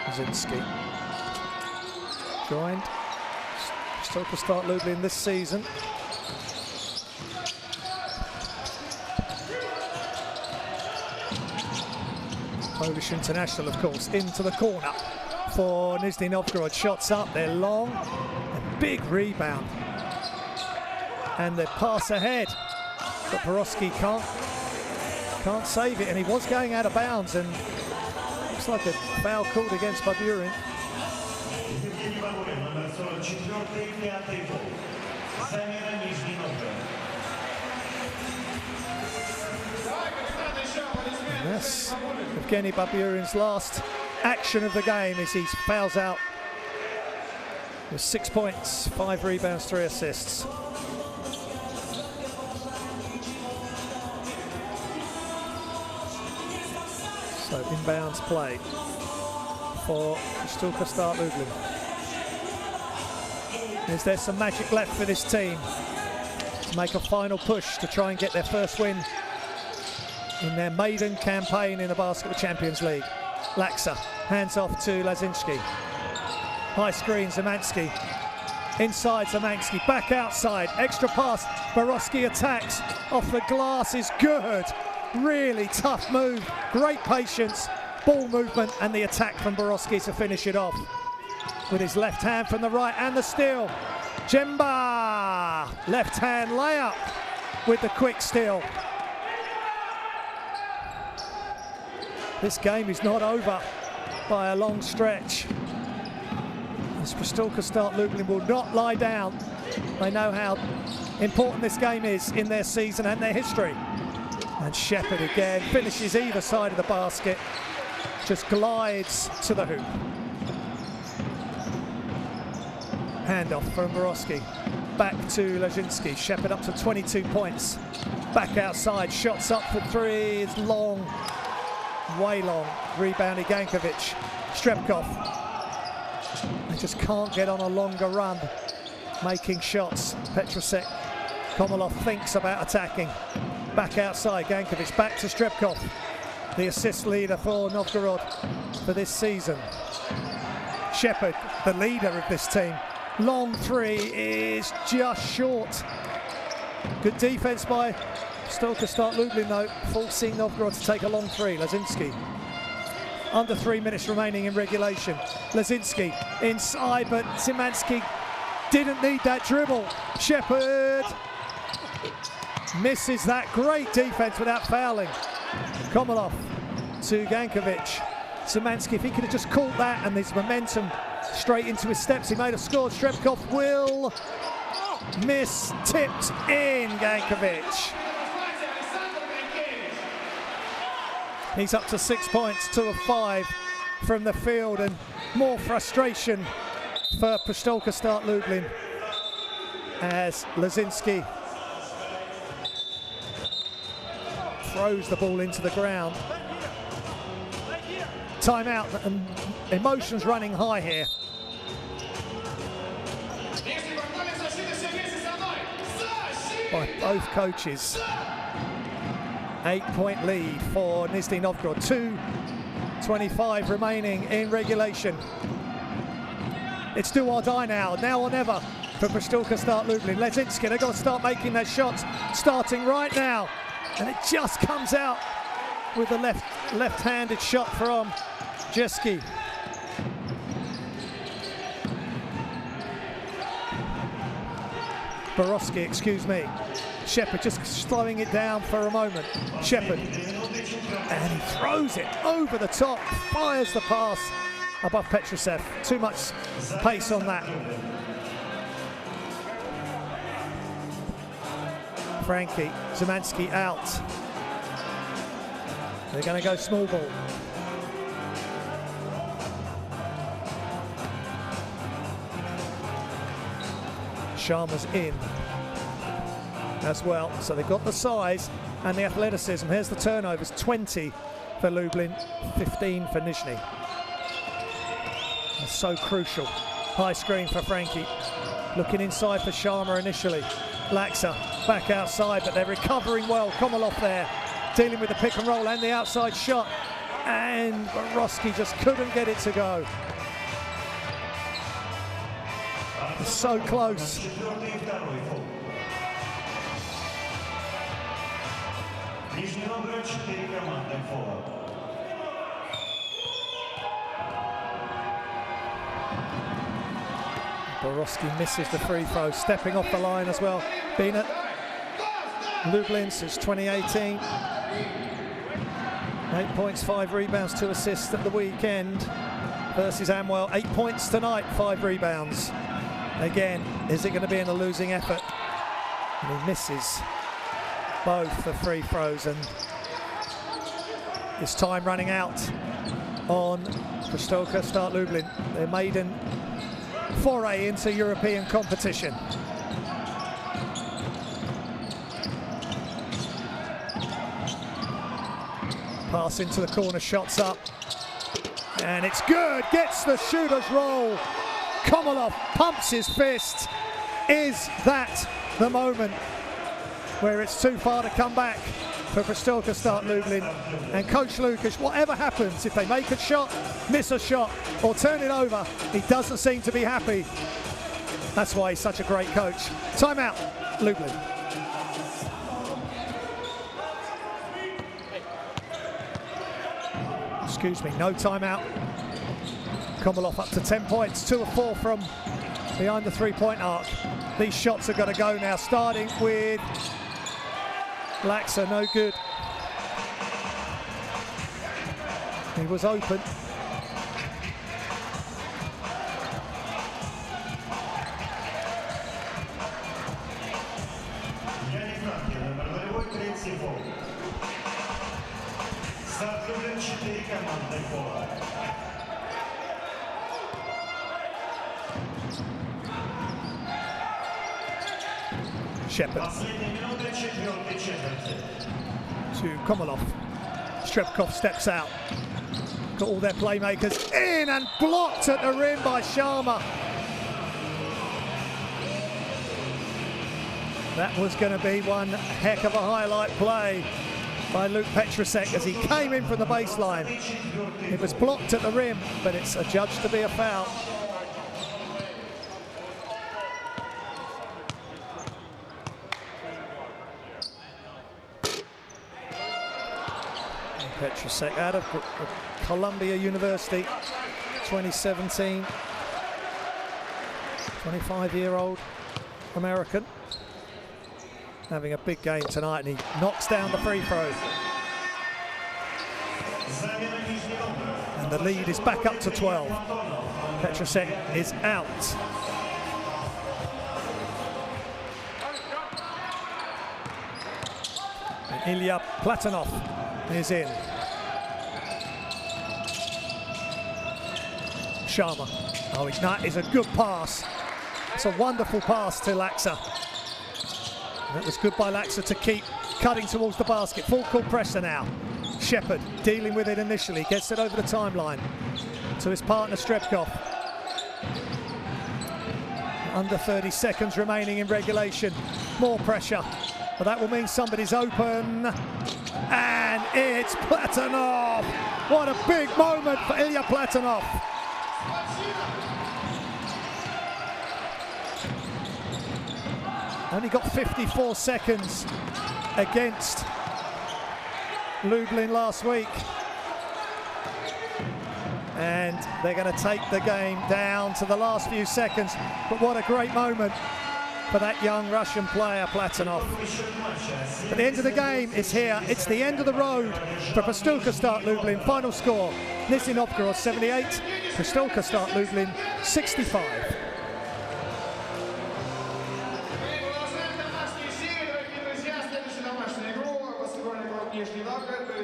Speaker 1: Nizhny joined Pszczo lka Start Lublin this season. Polish international, of course, into the corner for Nizhny Novgorod. Shots up, they're long, a big rebound. And the pass ahead, but Borowski can't save it, and he was going out of bounds, and looks like a foul called against Baburin. And that's Evgeny Baburin's last action of the game as he fouls out with 6 points, 5 rebounds, 3 assists. So inbounds play for Pszczo lka Start Lublin. Is there some magic left for this team to make a final push to try and get their first win in their maiden campaign in the Basketball Champions League? Laksa hands off to Lazinski. High screen, Zemansky. Inside Zemansky, back outside, extra pass. Borowski attacks off the glass is good. Really tough move, great patience, ball movement, and the attack from Borowski to finish it off. With his left hand from the right and the steal. Jemba, left hand layup with the quick steal. This game is not over by a long stretch. As Pszczo lka Start Lublin will not lie down. They know how important this game is in their season and their history. And Shepherd again finishes either side of the basket, just glides to the hoop. Handoff from Borowski, back to Lazinski. Shepherd up to 22 points. Back outside, shots up for three, it's long, way long. Rebounded Gankovic. Strebkov. They just can't get on a longer run, making shots. Petrosek, Komolov thinks about attacking. Back outside, Gankovic, back to Strebkov. The assist leader for Novgorod for this season. Shepherd, the leader of this team. Long three is just short. Good defense by Pszczo lka Start Lublin though, forcing Novgorod to take a long three. Lazinski. Under 3 minutes remaining in regulation. Lazinski inside, but Zemansky didn't need that dribble. Shepherd misses that. Great defense without fouling. Komolov to Gankovic. Zemansky, if he could have just caught that and his momentum straight into his steps, he may have scored. Strebkov will miss, tipped in Gankovic. He's up to 6 points, 2 of 5 from the field, and more frustration for Pszczo lka Start Lublin as Lazinski throws the ball into the ground. Timeout, and emotions running high here. By both coaches. 8-point lead for Nizhny Novgorod. 2:25 remaining in regulation. It's do or die now or never for Pszczo lka Start Lublin. Lazinski, they've got to start making their shots, starting right now. And it just comes out with the left-handed shot from Jeski. Borowski, excuse me. Shepherd just slowing it down for a moment. Shepherd, and he throws it over the top, fires the pass above Petrosek. Too much pace on that. Frankie, Zemansky out. They're going to go small ball. Sharma's in as well, so they've got the size and the athleticism. Here's the turnovers, 20 for Lublin, 15 for Nizhny. That's so crucial. High screen for Frankie. Looking inside for Sharma initially. Laksa back outside, but they're recovering well. Komolov there, dealing with the pick and roll and the outside shot. And Borowski just couldn't get it to go. It's so close.
Speaker 4: Nizhny Novgorod 4 командных фола.
Speaker 1: Borowski misses the free throw, stepping off the line as well. Been at Lublin since 2018. 8 points, 5 rebounds, 2 assists at the weekend versus Amwell. 8 points tonight, 5 rebounds. Again, is it going to be in a losing effort? And he misses both the free throws, and it's time running out on Pszczo lka Start Lublin, their maiden foray into European competition. Pass into the corner, shots up. And it's good, gets the shooter's roll. Komolov pumps his fist. Is that the moment where it's too far to come back for Pszczo lka Start Lublin? And Coach Lukasz, whatever happens, if they make a shot, miss a shot, or turn it over, he doesn't seem to be happy. That's why he's such a great coach. Timeout, Lublin. Excuse me, no timeout. Komolov up to 10 points, 2 of 4 from behind the three-point arc. These shots are going to go now, starting with Laksa, no good. He was open.
Speaker 4: Start Lublin 4 командных пола.
Speaker 1: Shepherd.
Speaker 4: Последняя минута четвертой четверти.
Speaker 1: To Komolov. Strebkov steps out. Got all their playmakers in and blocked at the rim by Sharma. That was going to be one heck of a highlight play by Luke Petrusek as he came in from the baseline. It was blocked at the rim, but it's adjudged to be a foul. Petrusek out of Columbia University, 2017, 25-year-old American. Having a big game tonight, and he knocks down the free throw. And the lead is back up to 12. Petrusek is out. And Ilya Platonov is in. Sharma. Oh, that is a good pass. It's a wonderful pass to Laksa. It was good by Laksa to keep cutting towards the basket. Full court pressure now. Shepherd dealing with it initially. Gets it over the timeline to his partner Strebkov. Under 30 seconds remaining in regulation. More pressure. But that will mean somebody's open. And it's Platonov. What a big moment for Ilya Platonov. Only got 54 seconds against Lublin last week. And they're going to take the game down to the last few seconds. But what a great moment for that young Russian player, Platonov. But the end of the game is here. It's the end of the road for Pszczo lka Start Lublin. Final score, Nizhny Novgorod 78, Pszczo lka Start Lublin 65.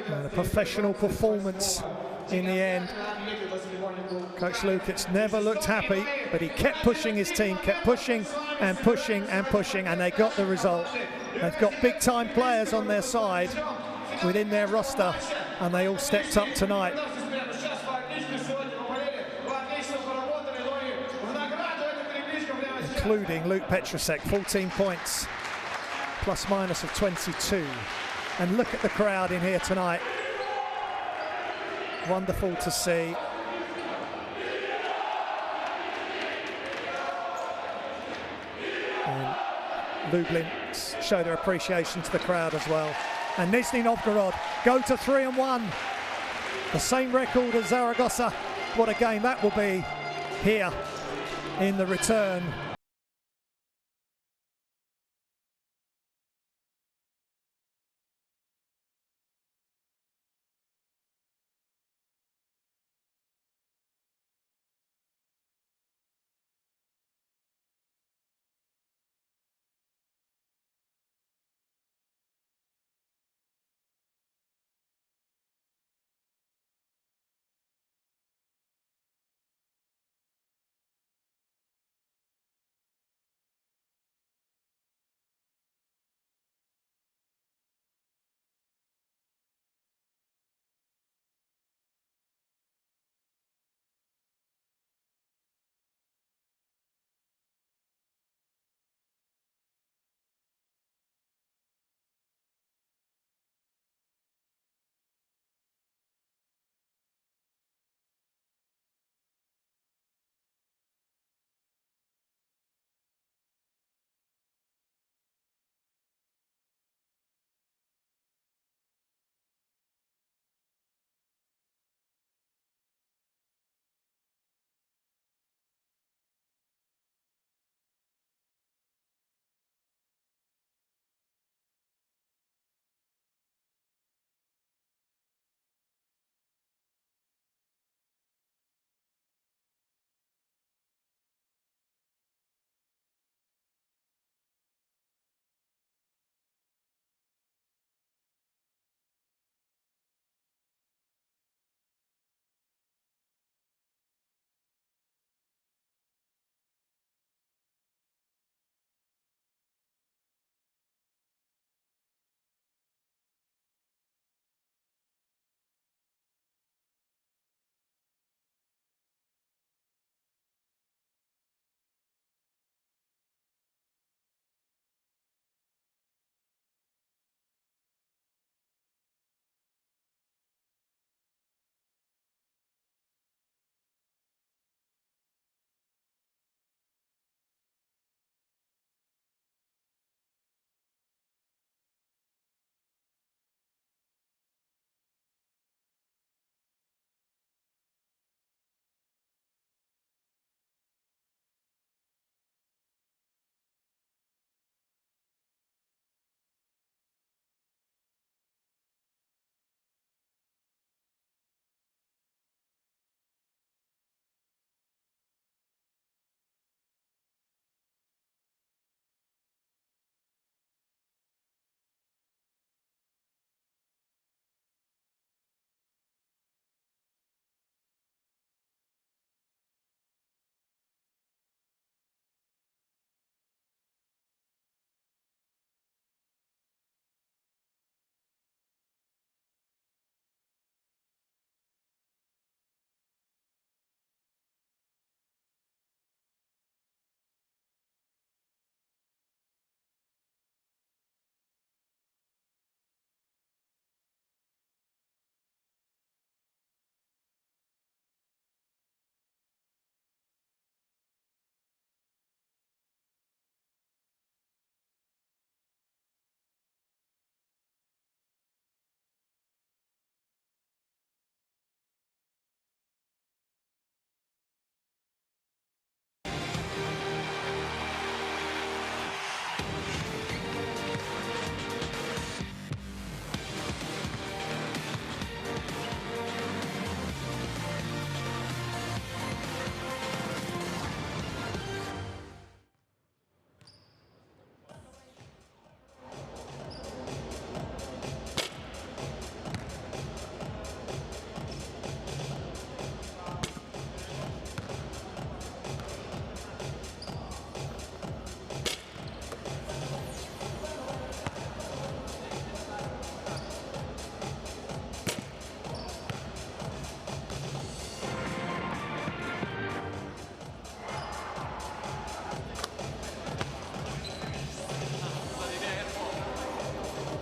Speaker 1: And a professional performance in the end. Coach Lukacs never looked happy, but he kept pushing his team, kept pushing and pushing and pushing, and they got the result. They've got big-time players on their side within their roster, and they all stepped up tonight. Including Luke Petrusek, 14 points, plus minus of 22. And look at the crowd in here tonight. Wonderful to see. And Lublin show their appreciation to the crowd as well. And Nizhny Novgorod go to 3-1. The same record as Zaragoza. What a game that will be here in the return